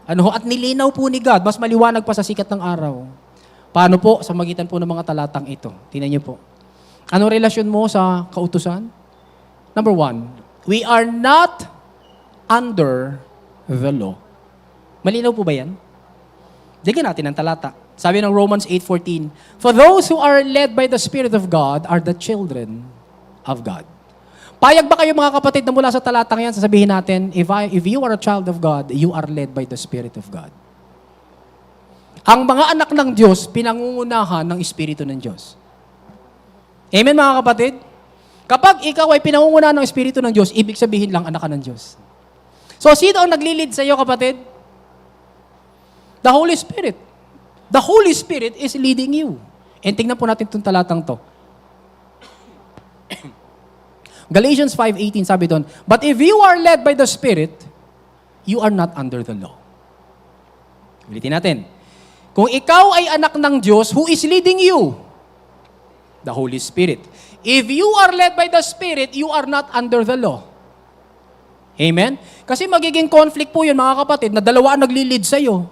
At nilinaw po ni God, mas maliwanag pa sa sikat ng araw. Paano po? Sa magitan po ng mga talatang ito. Tingnan niyo po. Anong relasyon mo sa kautusan? Number 1, we are not under the law. Malinaw po ba yan? Digyan natin ang talata. Sabi ng Romans 8:14, "For those who are led by the Spirit of God are the children of God." Payag ba kayo mga kapatid na mula sa talatang yan, sasabihin natin, if you are a child of God, you are led by the Spirit of God. Ang mga anak ng Diyos, pinangungunahan ng Espiritu ng Diyos. Amen mga kapatid? Kapag ikaw ay pinangungunahan ng Espiritu ng Diyos, ibig sabihin lang anak ka ng Diyos. So, sino ang naglilid sa iyo, kapatid? The Holy Spirit. The Holy Spirit is leading you. And tingnan po natin itong talatang to. Galatians 5:18 sabi doon, but if you are led by the Spirit, you are not under the law. Ulitin natin. Kung ikaw ay anak ng Diyos, who is leading you? The Holy Spirit. If you are led by the Spirit, you are not under the law. Amen? Kasi magiging conflict po yun, mga kapatid, na dalawa ang naglilid sa'yo.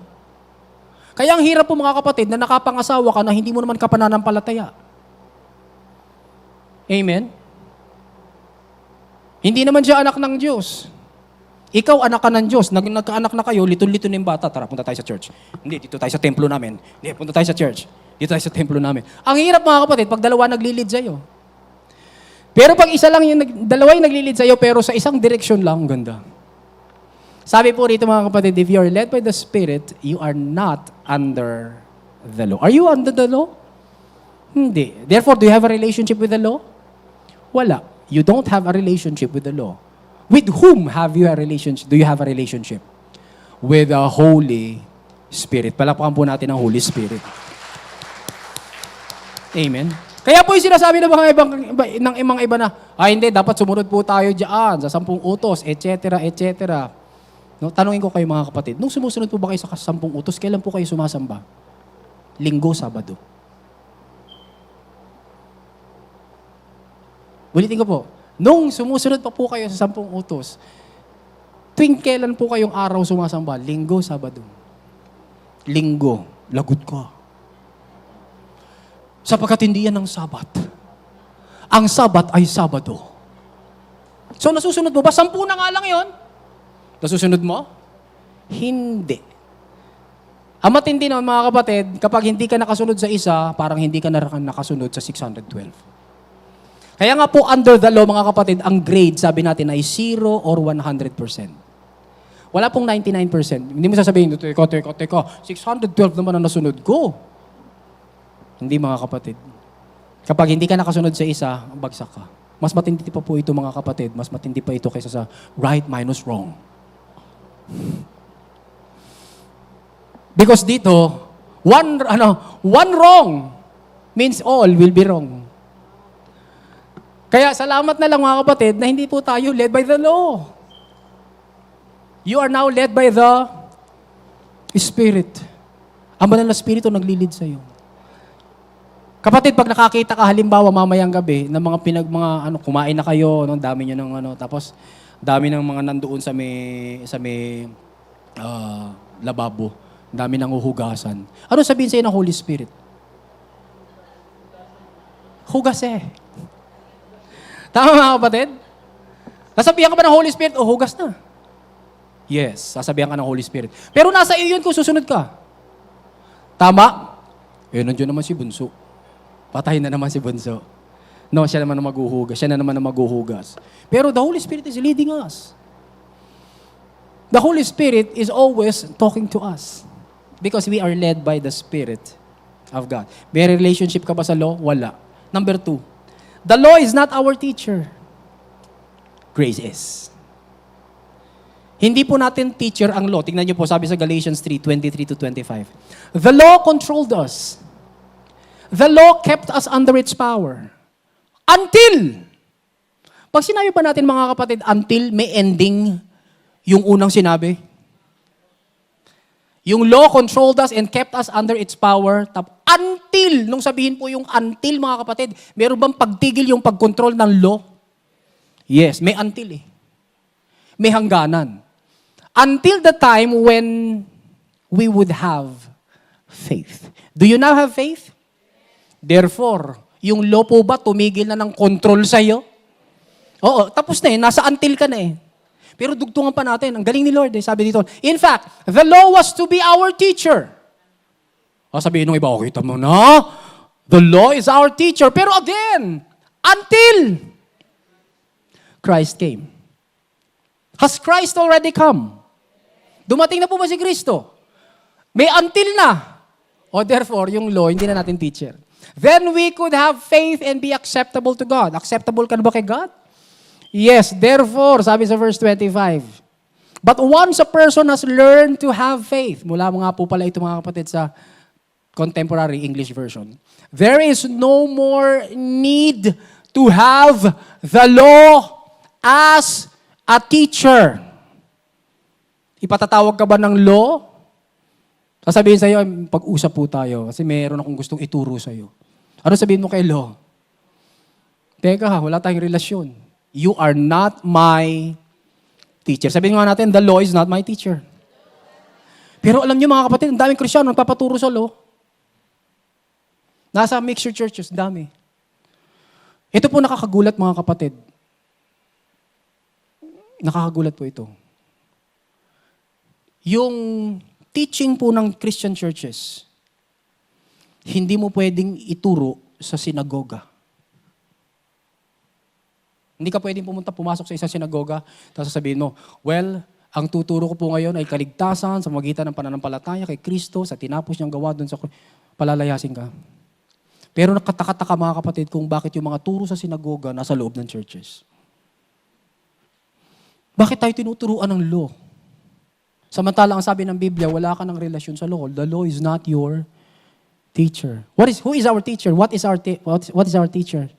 Kaya ang hirap po, mga kapatid, na nakapangasawa ka na hindi mo naman kapananampalataya. Amen? Hindi naman siya anak ng Diyos. Ikaw, anak ka ng Diyos. Nagkaanak na kayo, litong-lito na yung bata. Tara, punta tayo sa church. Hindi, dito tayo sa templo namin. Hindi, punta tayo sa church. Dito tayo sa templo namin. Ang hirap, mga kapatid, pag dalawa naglilid sa'yo. Pero pag isa lang yung, dalawa yung naglilid sa'yo, pero sa isang direksyon lang, ang ganda. Sabi po rito, mga kapatid, if you are led by the Spirit, you are not under the law. Are you under the law? Hindi. Therefore, do you have a relationship with the law? Wala. You don't have a relationship with the law. With whom have you a relationship? Do you have a relationship? With the Holy Spirit. Palakpakan po natin ang Holy Spirit. Amen. Kaya po yung sinasabi ng mga iba na, hindi, dapat sumunod po tayo dyan sa 10 utos, etc., etc. No, tanungin ko kayo, mga kapatid, nung sumusunod po ba kayo sa 10 utos, kailan po kayo sumasamba? Linggo, Sabado. Ulitin ko po, nung sumusunod pa po kayo sa 10 utos, tuwing kailan po kayong araw sumasamba? Linggo, Sabado. Linggo, lagot ka. Sapagkat hindi yan ang Sabat. Ang Sabat ay Sabado. So nasusunod mo ba? 10 na nga lang yon. Nasusunod mo? Hindi. Ang matindi naman, mga kapatid, kapag hindi ka nakasunod sa isa, parang hindi ka nakasunod sa 612. Kaya nga po, under the law, mga kapatid, ang grade, sabi natin, ay 0 or 100%. Wala pong 99%. Hindi mo sasabihin, teka, 612 naman ang nasunod ko. Hindi, mga kapatid. Kapag hindi ka nakasunod sa isa, bagsak ka. Mas matindi pa po ito, mga kapatid. Mas matindi pa ito kaysa sa right minus wrong. Because dito, one wrong means all will be wrong. Kaya salamat na lang, mga kapatid, na hindi po tayo led by the law. You are now led by the Spirit. Ang banal na Espiritu naglilid sa iyo. Kapatid, pag nakakita ka halimbawa mamayang gabi ng mga kumain na kayo, no, dami niyo ng tapos dami ng mga nandoon sa may lababo, dami ng uhugasan. Ano sabihin sa iyo ng Holy Spirit? Hugas eh. Tama, mga kapatid? Sasabihan ka ba ng Holy Spirit, hugas na? Yes, sasabihan ka ng Holy Spirit. Pero nasa iyo yun kung susunod ka. Tama? Nandiyan naman si Bunso. Patayin na naman si Bunso. No, siya naman ang maghuhugas. Siya na naman ang maghuhugas. Pero the Holy Spirit is leading us. The Holy Spirit is always talking to us. Because we are led by the Spirit of God. May relationship ka ba sa law? Wala. Number 2, the law is not our teacher. Grace is. Hindi po natin teacher ang law. Tingnan niyo po, sabi sa Galatians 3:23-25. The law controlled us. The law kept us under its power. Until. Pag sinabi pa natin, mga kapatid, until, may ending yung unang sinabi. Yung law controlled us and kept us under its power. Until. Nung sabihin po yung until, mga kapatid, meron bang pagtigil yung pagkontrol ng law? Yes, may until eh. May hangganan. Until the time when we would have faith. Do you now have faith? Therefore, yung law po ba tumigil na ng control sa'yo? Oo, tapos na eh. Nasa until ka na eh. Pero dugtungan pa natin. Ang galing ni Lord eh. Sabi dito, in fact, the law was to be our teacher. Sabihin nung iba, kita mo na, the law is our teacher. Pero again, until Christ came. Has Christ already come? Dumating na po ba si Kristo? May until na. Therefore, yung law, hindi na natin teacher. Then we could have faith and be acceptable to God. Acceptable ka na ba kay God? Yes, therefore, sabi sa verse 25, but once a person has learned to have faith, mula mga po pala ito mga kapatid sa contemporary English version, there is no more need to have the law as a teacher. Ipatatawag ka ba ng law? Sasabihin sa'yo, pag-usap po tayo kasi meron akong gustong ituro sa'yo. Ano sabihin mo kay law? Teka ha, wala tayong relasyon. You are not my teacher. Sabihin nga natin, the law is not my teacher. Pero alam niyo mga kapatid, ang daming Kristiyano nagpapaturo sa law. Nasa mixture churches, dami. Ito po nakakagulat mga kapatid. Nakakagulat po ito. Yung teaching po ng Christian churches, hindi mo pwedeng ituro sa sinagoga. Hindi ka pwedeng pumasok sa isang sinagoga, tapos sasabihin mo, well, ang tuturo ko po ngayon ay kaligtasan sa magitan ng pananampalataya kay Kristo, sa tinapos niyang gawa doon sa palalayasin ka. Pero nakataka-taka mga kapatid kung bakit yung mga turo sa sinagoga nasa loob ng churches. Bakit tayo tinuturuan ng law? Samantala, ang sabi ng Biblia, wala ka ng relasyon sa law. The law is not your teacher. Who is our teacher? What is our teacher?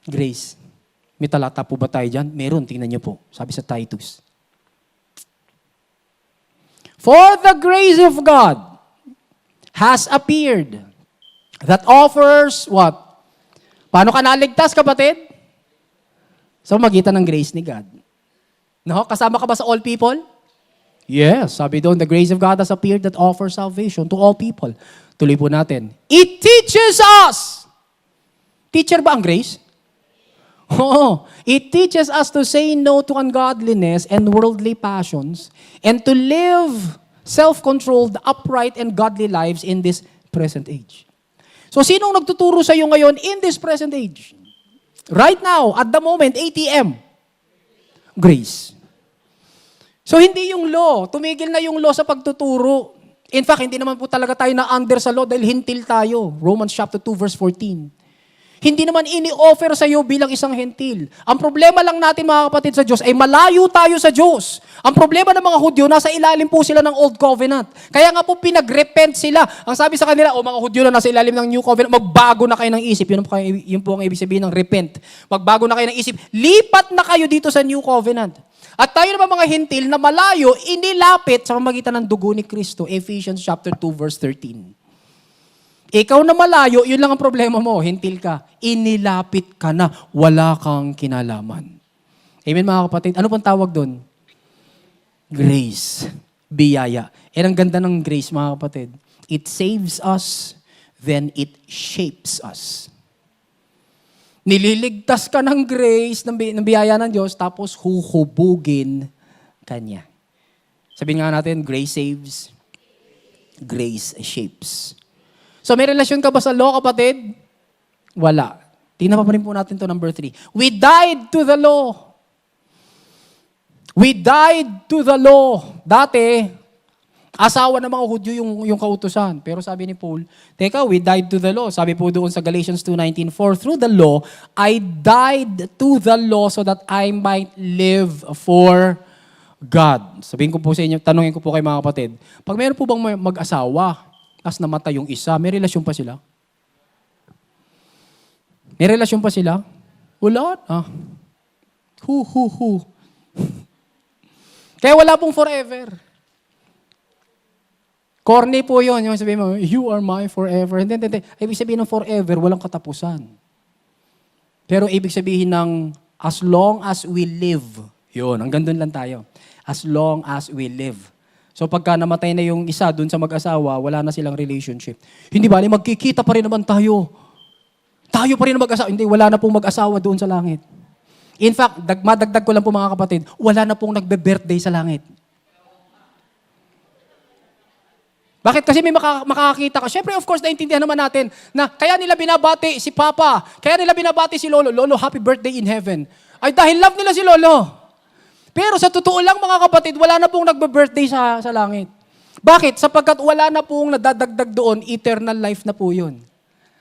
Grace. May talata po ba tayo dyan? Meron, tingnan niyo po. Sabi sa Titus. For the grace of God has appeared that offers what? Paano ka naligtas, kapatid? Sa magitan ng grace ni God. No? Kasama ka ba sa all people? Yes, sabi doon, the grace of God has appeared that offers salvation to all people. Tuloy po natin. It teaches us. Teacher ba ang grace? Oo. It teaches us to say no to ungodliness and worldly passions and to live self-controlled, upright, and godly lives in this present age. So, sinong nagtuturo sa iyo ngayon in this present age? Right now, at the moment, ATM. Grace. So, hindi yung law. Tumigil na yung law sa pagtuturo. In fact, hindi naman po talaga tayo na under sa law dahil hintil tayo. Romans chapter 2, verse 14. Hindi naman ini-offer sa iyo bilang isang hentil. Ang problema lang natin mga kapatid sa Diyos ay malayo tayo sa Diyos. Ang problema ng mga Hudyo, nasa ilalim po sila ng Old Covenant. Kaya nga po pinag-repent sila. Ang sabi sa kanila, mga Hudyo na nasa ilalim ng New Covenant, magbago na kayo ng isip. Yun po ang ibig sabihin ng repent. Magbago na kayo ng isip. Lipat na kayo dito sa New Covenant. At tayo naman mga hentil na malayo, inilapit sa pamamagitan ng dugo ni Kristo. Ephesians chapter 2, verse 13. Ikaw na malayo, yun lang ang problema mo, hentil ka. Inilapit ka na, wala kang kinalaman. Amen mga kapatid? Ano pong tawag doon? Grace. Biyaya. Ang ganda ng grace mga kapatid. It saves us, then it shapes us. Nililigtas ka ng grace, ng biyaya ng Diyos, tapos huhubugin ka niya. Sabihin nga natin, grace saves, grace shapes. So may relasyon ka ba sa law, kapatid? Wala. Tingnan pa rin po natin to number 3. We died to the law. We died to the law. Dati, asawa ng mga Hudyo yung kautusan. Pero sabi ni Paul, teka, we died to the law. Sabi po doon sa Galatians 2:19, for through the law, I died to the law so that I might live for God. Sabihin ko po sa inyo, tanungin ko po kay mga kapatid, pag mayroon po bang mag-asawa, as namatay yung isa, may relasyon pa sila? May relasyon pa sila? Wala. Kaya wala pong forever. Corny po yun. Yung sabihin mo, you are my forever. Hindi. Ibig sabihin ng forever, walang katapusan. Pero ibig sabihin ng as long as we live, yun, hanggang doon lang tayo. As long as we live. So pagka namatay na yung isa dun sa mag-asawa, wala na silang relationship. Hindi ba, magkikita pa rin naman tayo. Tayo pa rin mag-asawa. Hindi, wala na pong mag-asawa doon sa langit. In fact, madagdag ko lang po mga kapatid, wala na pong nagbe-birthday sa langit. Bakit? Kasi may makakakita ka. Siyempre, of course, naintindihan naman natin na kaya nila binabati si Papa, kaya nila binabati si Lolo, Lolo, happy birthday in heaven. Ay dahil love nila si Lolo. Pero sa totoo lang mga kapatid, wala na pong nagbe-birthday sa langit. Bakit? Sapagkat wala na pong nadadagdag doon, eternal life na po yun.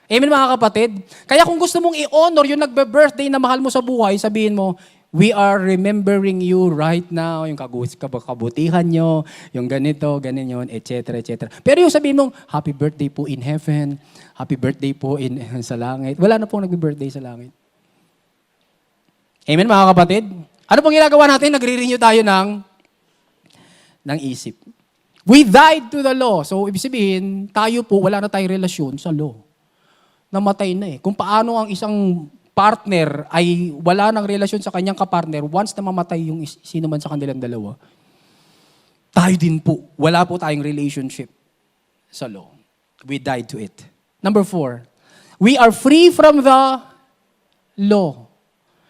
Amen mga kapatid? Kaya kung gusto mong i-honor yung nagbe-birthday na mahal mo sa buhay, sabihin mo, we are remembering you right now, yung kabutihan nyo, yung ganito, ganyan yun, etc., etc. Pero yung sabihin mong, happy birthday po in heaven, happy birthday po sa langit. Wala na pong nagbe-birthday sa langit. Amen mga kapatid? Ano pong ginagawa natin? Nagre-renew tayo ng isip. We died to the law. So, ibig sabihin, tayo po, wala na tayong relasyon sa law. Namatay na eh. Kung paano ang isang partner ay wala ng relasyon sa kanyang kapartner, once na mamatay yung sino man sa kanilang dalawa, tayo din po, wala po tayong relationship sa law. We died to it. Number 4, we are free from the law.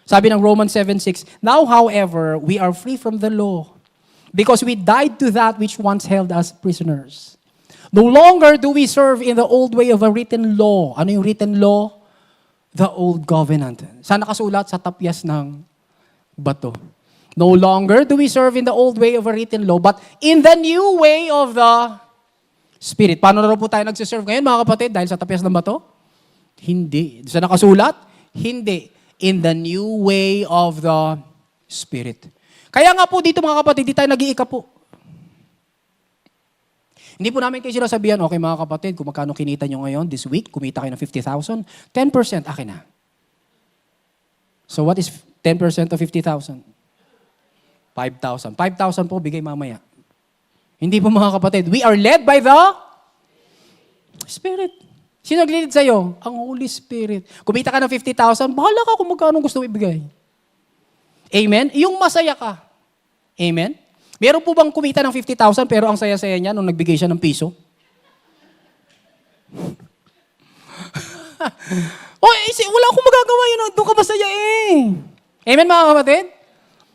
Sabi ng Romans 7:6, now however, we are free from the law because we died to that which once held us prisoners. No longer do we serve in the old way of a written law. Ano yung written law? The old covenant. Saan nakasulat? Sa tapyas ng bato. No longer do we serve in the old way of a written law, but in the new way of the Spirit. Paano na po tayo nagsiserve ngayon, mga kapatid? Dahil sa tapyas ng bato? Hindi. Saan nakasulat? Hindi. In the new way of the Spirit. Kaya nga po dito, mga kapatid, di tayo nag-iika po. Hindi po namin kayo sinasabihan, okay mga kapatid, kung magkano kinita nyo ngayon, this week, kumita kayo ng 50,000, 10% akin na. So what is 10% of 50,000? 5,000. 5,000 po, bigay mamaya. Hindi po mga kapatid, we are led by the Spirit. Sino nag-lead sa'yo? Ang Holy Spirit. Kumita ka ng 50,000, bahala ka kung magkano gusto mo ibigay. Amen? Yung masaya ka. Amen? Meron po bang kumita ng 50,000 pero ang saya-saya niya nung nagbigay siya ng piso? Wala akong magagawa yun. Doon ka masaya eh. Amen mga kapatid?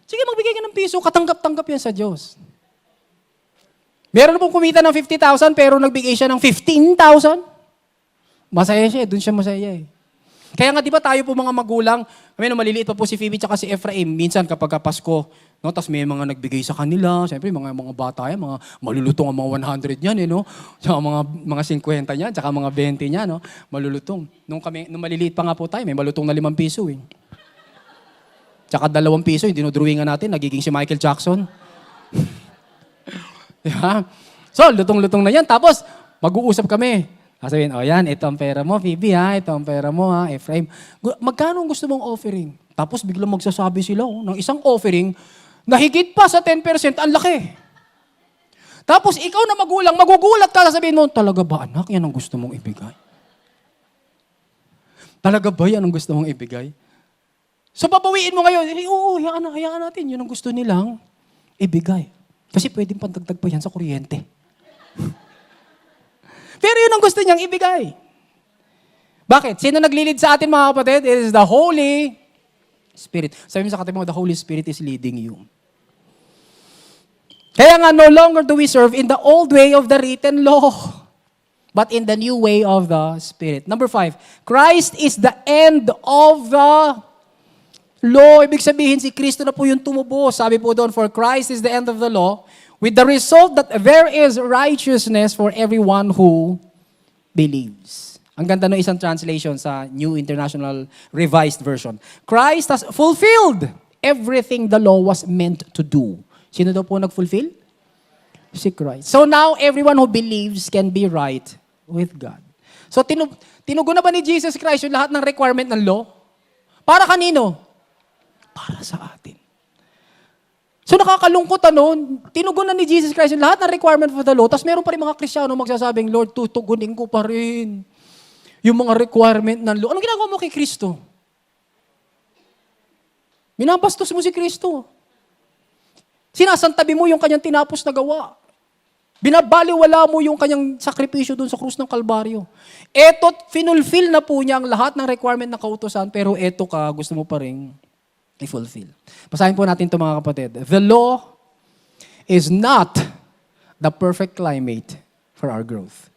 Sige, magbigay ka ng piso. Katanggap-tanggap yan sa Diyos. Meron pong kumita ng 50,000 pero nagbigay siya ng 15,000? Masaya siya. Doon siya masaya eh. Kaya nga di ba tayo po mga magulang, maliliit pa po si Phoebe tsaka si Ephraim, minsan kapag Pasko, no, tapos may mga nagbigay sa kanila, siyempre mga bata yan, mga malulutong ang mga 100 niyan, no? Tsaka mga 50 niyan, tsaka mga 20 niyan, no? Malulutong. Nung maliliit pa nga po tayo, may malutong na 5 piso eh. Tsaka 2 piso, yung dinodrawingan natin, nagiging si Michael Jackson. Diba? So, lutong-lutong na yan. Tapos, mag-uusap kami. Sabihin, yan, ito ang pera mo, Phoebe, ha? Ito ang pera mo, ha? Ephraim. Magkano ang gusto mong offering? Tapos biglang magsasabi sila, ng isang offering, na higit pa sa 10%, ang laki. Tapos ikaw na magulang, magugulat ka, sabihin mo, talaga ba anak, yan ang gusto mong ibigay? Talaga ba yan ang gusto mong ibigay? So babawiin mo ngayon, oo, hayaan natin, yun ang gusto nilang ibigay. Kasi pwedeng pandagdag pa yan sa kuryente. Pero yun ang gusto niyang ibigay. Bakit? Sino naglilid sa atin mga kapatid? It is the Holy Spirit. Sabi mo sa katabi mo, the Holy Spirit is leading you. Kaya nga, no longer do we serve in the old way of the written law, but in the new way of the Spirit. Number 5, Christ is the end of the law. Ibig sabihin, si Kristo na po yung tumubos. Sabi po doon, for Christ is the end of the law, with the result that there is righteousness for everyone who believes. Ang ganda ng isang translation sa New International Revised Version. Christ has fulfilled everything the law was meant to do. Sino daw po nag-fulfill? Si Christ. So now, everyone who believes can be right with God. So tinugon na ba ni Jesus Christ yung lahat ng requirement ng law? Para kanino? Para sa atin. So nakakalungkot tinugon na ni Jesus Christ yung lahat ng requirement for the law, tapos meron pa rin mga Kristiyano magsasabing, Lord, tutugunin ko pa rin yung mga requirement ng law. Anong ginagawa mo kay Kristo? Minabastos mo si Kristo. Sinasantabi mo yung kanyang tinapos na gawa. Binabaliwala mo yung kanyang sakripisyo doon sa krus ng Kalbaryo. Eto't finulfill na po niya ang lahat ng requirement ng kautusan, pero eto ka, gusto mo pa rin i-fulfill. Basahin po natin ito mga kapatid. The law is not the perfect climate for our growth.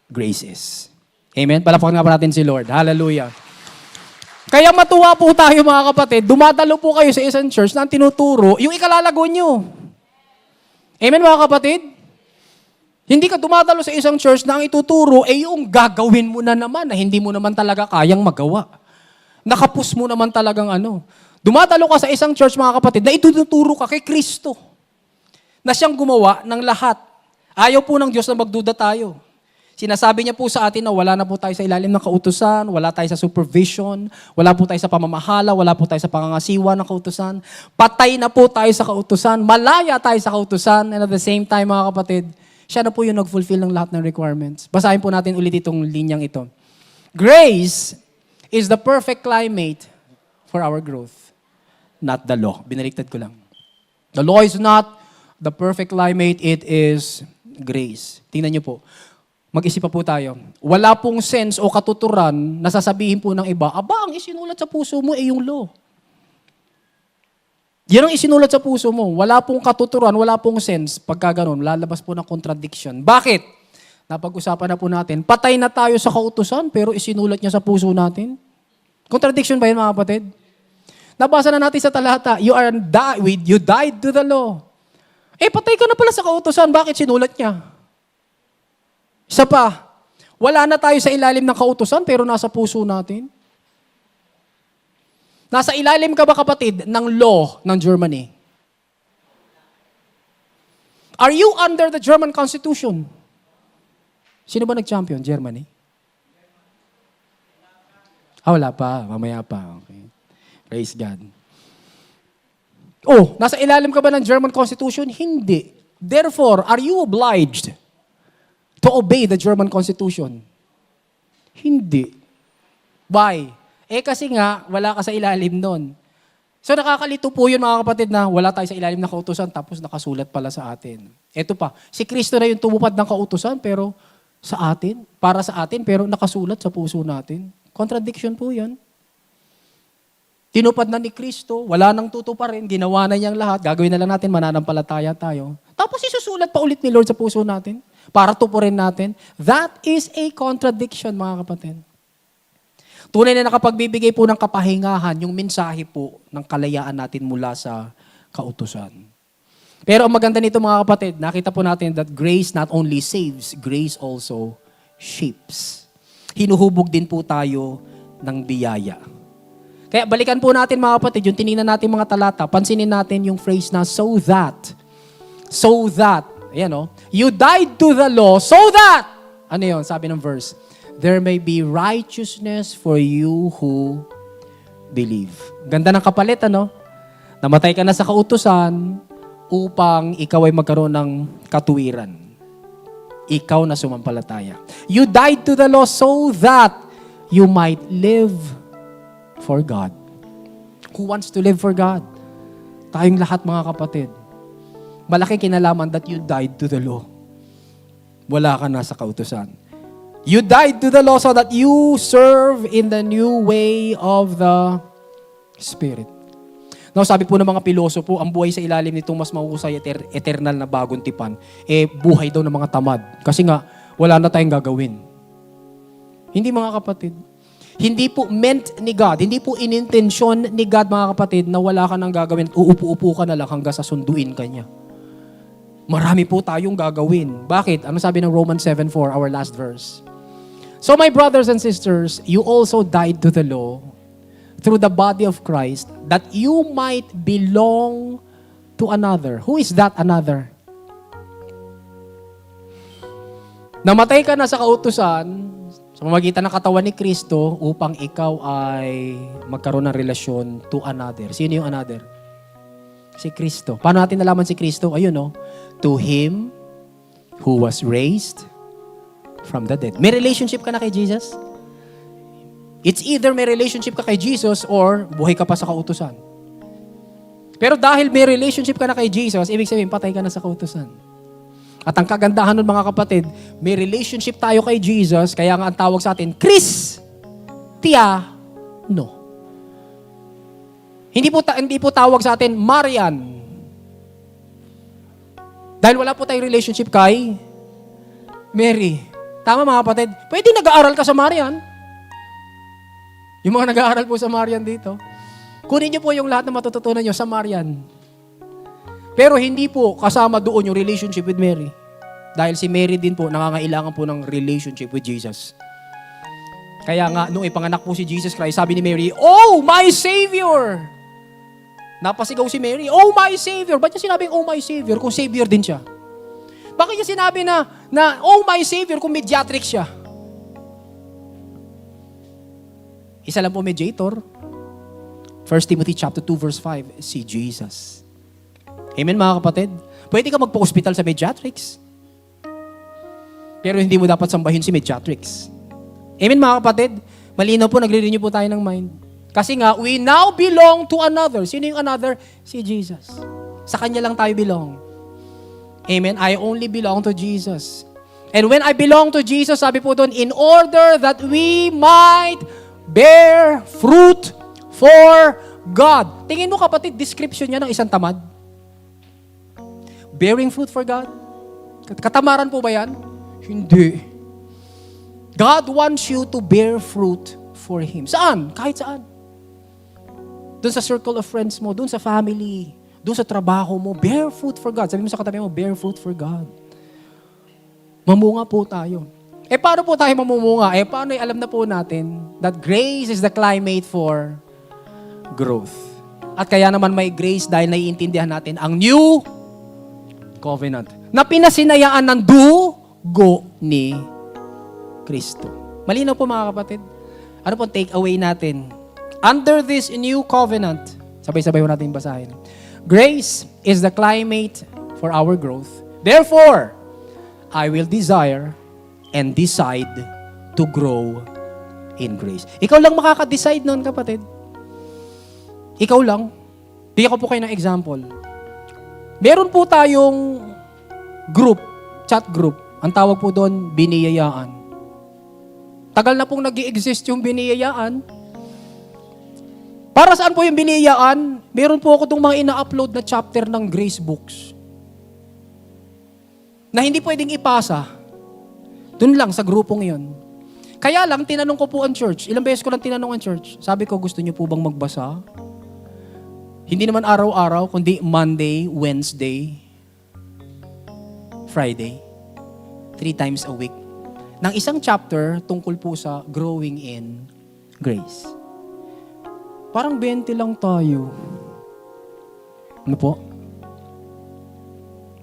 Grace is. Amen? Palapakan nga pa natin si Lord. Hallelujah. Kaya matuwa po tayo mga kapatid, dumadalo po kayo sa isang church na ang tinuturo, yung ikalalago nyo. Amen mga kapatid? Hindi ka dumadalo sa isang church na ang ituturo ay yung gagawin mo na naman na hindi mo naman talaga kayang magawa. Nakapus mo naman talagang ano. Dumadalo ka sa isang church, mga kapatid, na ituturo ka kay Kristo. Na siyang gumawa ng lahat. Ayaw po ng Diyos na magduda tayo. Sinasabi niya po sa atin na wala na po tayo sa ilalim ng kautusan, wala tayo sa supervision, wala po tayo sa pamamahala, wala po tayo sa pangangasiwa ng kautusan. Patay na po tayo sa kautusan, malaya tayo sa kautusan, and at the same time, mga kapatid, siya na po yung nag-fulfill ng lahat ng requirements. Basahin po natin ulit itong linyang ito. Grace is the perfect climate for our growth, not the law. Binaliktad ko lang. The law is not the perfect climate, it is grace. Tingnan niyo po. Mag-isip pa po tayo. Wala pong sense o katuturan na sasabihin po ng iba, aba, ang isinulat sa puso mo ay yung law. Yan ang isinulat sa puso mo. Wala pong katuturan, wala pong sense. Pagka ganun, lalabas po ng contradiction. Bakit? Napag-usapan na po natin. Patay na tayo sa kautusan, pero isinulat niya sa puso natin. Contradiction ba yun, mga kapatid? Nabasa na natin sa talata, you died to the law. Patay ka na pala sa kautusan, bakit sinulat niya? Isa pa, wala na tayo sa ilalim ng kautusan pero nasa puso natin. Nasa ilalim ka ba, kapatid, ng law ng Germany? Are you under the German Constitution? Sino ba nag-champion? Germany? Wala pa. Mamaya pa. Okay. Praise God. Nasa ilalim ka ba ng German Constitution? Hindi. Therefore, are you obliged to obey the German Constitution? Hindi. Why? Kasi nga, wala ka sa ilalim nun. So nakakalito po yun, mga kapatid, na wala tayo sa ilalim ng kautusan tapos nakasulat pala sa atin. Ito pa, si Kristo na yung tumupad ng kautusan pero sa atin, para sa atin, pero nakasulat sa puso natin. Contradiction po yan. Tinupad na ni Kristo, wala nang tutuparin, ginawa na niyang lahat, gagawin na lang natin, mananampalataya tayo. Tapos isusulat pa ulit ni Lord sa puso natin para tupurin natin. That is a contradiction, mga kapatid. Tunay na nakapagbibigay po ng kapahingahan yung mensahe po ng kalayaan natin mula sa kautusan. Pero ang maganda nito, mga kapatid, nakita po natin that grace not only saves, grace also shapes. Hinuhubog din po tayo ng biyaya. Kaya balikan po natin, mga kapatid, yung tinignan natin mga talata, pansinin natin yung phrase na so that, ayan o, you died to the law so that, ano yun, sabi ng verse, there may be righteousness for you who believe. Ganda ng kapalit, ano? Namatay ka na sa kautusan upang ikaw ay magkaroon ng katuwiran. Ikaw na sumampalataya. You died to the law so that you might live for God. Who wants to live for God? Tayong lahat, mga kapatid. Malaking kinalaman that you died to the law. Wala ka na sa kautusan. You died to the law so that you serve in the new way of the Spirit. Now, sabi po ng mga pilosopo, ang buhay sa ilalim nito mas mahusay eternal na bagong tipan. Buhay daw ng mga tamad. Kasi nga, wala na tayong gagawin. Hindi, mga kapatid. Hindi po meant ni God, hindi po inintensyon ni God, mga kapatid, na wala ka nang gagawin at uupo-upo ka na lang hanggang sa sunduin ka niya. Marami po tayong gagawin. Bakit? Ano sabi ng Romans 7:4, our last verse? So my brothers and sisters, you also died to the law through the body of Christ that you might belong to another. Who is that another? Namatay ka na sa kautusan sa pamamagitan ng katawan ni Kristo upang ikaw ay magkaroon ng relasyon to another. Sino yung another? Si Kristo. Paano natin nalaman si Kristo? Ayun, no? To Him who was raised from the dead. May relationship ka na kay Jesus? It's either may relationship ka kay Jesus or buhay ka pa sa kautusan. Pero dahil may relationship ka na kay Jesus, ibig sabihin, patay ka na sa kautusan. At ang kagandahan nun, mga kapatid, may relationship tayo kay Jesus, kaya nga ang tawag sa atin, Kristiano. Hindi po tawag sa atin, Marian. Dahil wala po tayong relationship kay Mary. Tama, mga kapatid? Pwede nag-aaral ka sa Marian. Yung mga nag-aaral po sa Marian dito, kunin niyo po yung lahat na matututunan niyo sa Marian. Pero hindi po kasama doon yung relationship with Mary. Dahil si Mary din po, nangangailangan po ng relationship with Jesus. Kaya nga, nung ipanganak po si Jesus Christ, sabi ni Mary, "Oh, my Savior!" Napasigaw si Mary, "Oh, my Savior!" Ba't niya sinabing, "Oh, my Savior," kung Savior din siya? Bakit niya sinabi na "Oh, my Savior," kung mediatrix siya? Isa lang po mediator. 1 Timothy chapter 2 verse 5, si Jesus. Amen mga kapatid? Pwede ka magpa-hospital sa mediatrix. Pero hindi mo dapat sambahin si mediatrix. Amen mga kapatid? Malinaw po, nagre-renew po tayo ng mind. Kasi nga, we now belong to another. Sino yung another? Si Jesus. Sa Kanya lang tayo belong. Amen? I only belong to Jesus. And when I belong to Jesus, sabi po doon, in order that we might bear fruit for God. Tingin mo kapatid, description niya ng isang tamad. Bearing fruit for God? Katamaran po ba yan? Hindi. God wants you to bear fruit for Him. Saan? Kahit saan. Doon sa circle of friends mo, doon sa family, doon sa trabaho mo, bear fruit for God. Sabi mo sa katabi mo, bear fruit for God. Mamunga po tayo. Paano po tayo mamumunga? Paano alam na po natin that grace is the climate for growth. At kaya naman may grace dahil naiintindihan natin ang new covenant na pinasinayaan ng dugo ni Kristo. Malinaw po mga kapatid. Ano pong take away natin? Under this new covenant, sabay-sabay po natin basahin. Grace is the climate for our growth. Therefore, I will desire and decide to grow in grace. Ikaw lang makaka-decide nun, kapatid. Ikaw lang. Bigyan ko po kayo ng example. Meron po tayong group, chat group. Ang tawag po doon, biniyayaan. Tagal na pong nag-i-exist yung biniyayaan. Para saan po yung biniyayaan? Meron po ako itong mga ina-upload na chapter ng Grace Books. Na hindi pwedeng ipasa. Doon lang, sa grupong yun. Kaya lang, tinanong ko po ang church. Ilang beses ko lang tinanong ang church. Sabi ko, gusto niyo po bang magbasa? Hindi naman araw-araw, kundi Monday, Wednesday, Friday. 3 times a week. Ng isang chapter tungkol po sa growing in grace. Parang 20 lang tayo. Ano po?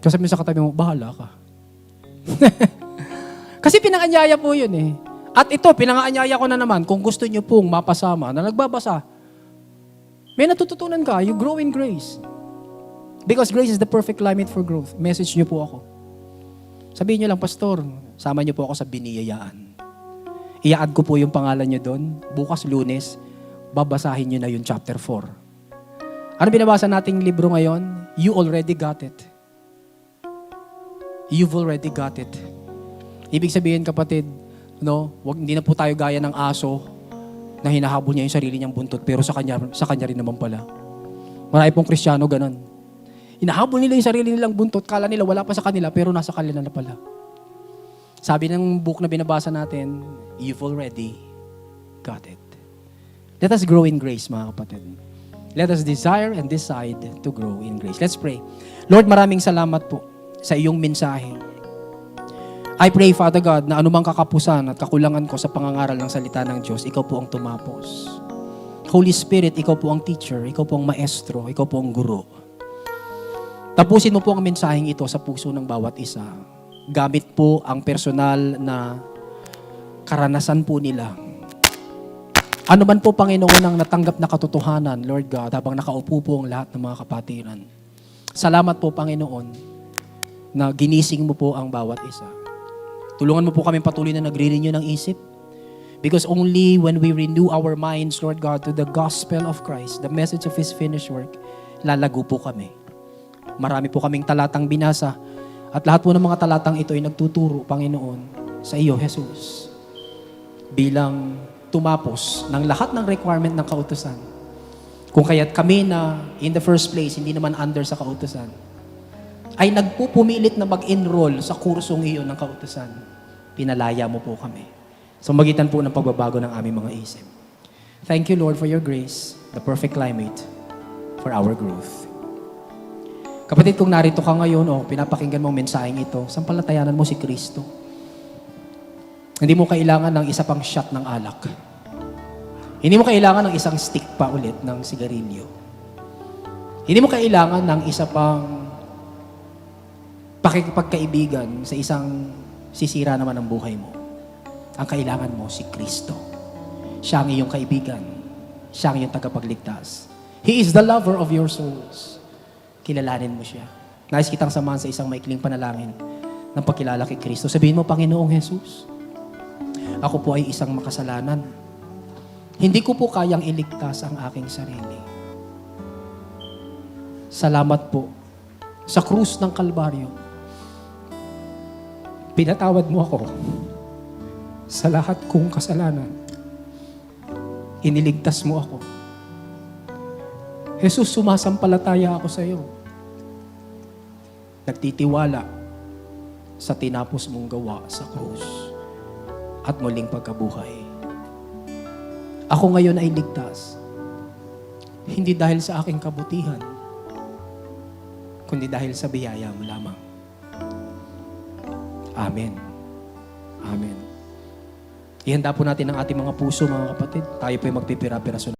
Kasi sa katabi mo, bahala ka. Kasi pinanganyaya po yun eh. At ito, pinanganyaya ko na naman, kung gusto nyo pong mapasama na nagbabasa, may natututunan ka, you grow in grace. Because grace is the perfect climate for growth. Message nyo po ako. Sabihin nyo lang, Pastor, sama nyo po ako sa biniyayaan. I-add ko po yung pangalan nyo doon. Bukas Lunes, babasahin nyo na yung chapter 4. Ano binabasa nating libro ngayon? You already got it. You've already got it. Ibig sabihin, kapatid, hindi na po tayo gaya ng aso na hinahabol niya yung sarili niyang buntot, pero sa kanya rin naman pala. Marami pong Kristiyano ganun. Hinahabol nila yung sarili nilang buntot, kala nila wala pa sa kanila, pero nasa kanila na pala. Sabi ng book na binabasa natin, you've already got it. Let us grow in grace, mga kapatid. Let us desire and decide to grow in grace. Let's pray. Lord, maraming salamat po sa iyong mensahe. I pray, Father God, na anumang kakapusan at kakulangan ko sa pangangaral ng salita ng Diyos, ikaw po ang tumapos. Holy Spirit, ikaw po ang teacher, ikaw po ang maestro, ikaw po ang guro. Tapusin mo po ang mensaheng ito sa puso ng bawat isa. Gamit po ang personal na karanasan po nila. Ano man po, Panginoon, ang natanggap na katotohanan, Lord God, habang nakaupo po ang lahat ng mga kapatiran. Salamat po, Panginoon, na ginising mo po ang bawat isa. Tulungan mo po kami patuloy na nagre-renew ng isip. Because only when we renew our minds, Lord God, to the gospel of Christ, the message of His finished work, lalago po kami. Marami po kaming talatang binasa at lahat po ng mga talatang ito ay nagtuturo, Panginoon, sa iyo, Jesus, bilang tumapos ng lahat ng requirement ng kautusan. Kung kaya't kami na in the first place, hindi naman under sa kautusan, ay nagpupumilit na mag-enroll sa kursong iyon ng kautusan. Pinalaya mo po kami. So magitan po ng pagbabago ng aming mga isip. Thank you, Lord, for your grace, the perfect climate for our growth. Kapatid, kung narito ka ngayon o pinapakinggan mo ang mensaheng ito, sampalatayanan mo si Kristo. Hindi mo kailangan ng isa pang shot ng alak. Hindi mo kailangan ng isang stick pa ulit ng sigarilyo. Hindi mo kailangan ng isa pang pakikipagkaibigan sa isang sisira naman ng buhay mo. Ang kailangan mo si Kristo. Siya ang iyong kaibigan. Siya ang iyong tagapagligtas. He is the lover of your souls. Kilalanin mo siya. Nais kitang samahan sa isang maikling panalangin ng pagkilala kay Kristo. Sabihin mo, Panginoong Jesus, ako po ay isang makasalanan. Hindi ko po kayang iligtas ang aking sarili. Salamat po sa krus ng Kalbaryo. Pinatawad mo ako sa lahat kong kasalanan. Iniligtas mo ako. Jesus, sumasampalataya ako sa iyo. Nagtitiwala sa tinapos mong gawa sa krus at muling pagkabuhay. Ako ngayon ay ligtas. Hindi dahil sa aking kabutihan, kundi dahil sa biyaya mo lamang. Amen. Amen. Ihanda po natin ang ating mga puso, mga kapatid. Tayo po ay magpipira-piraso.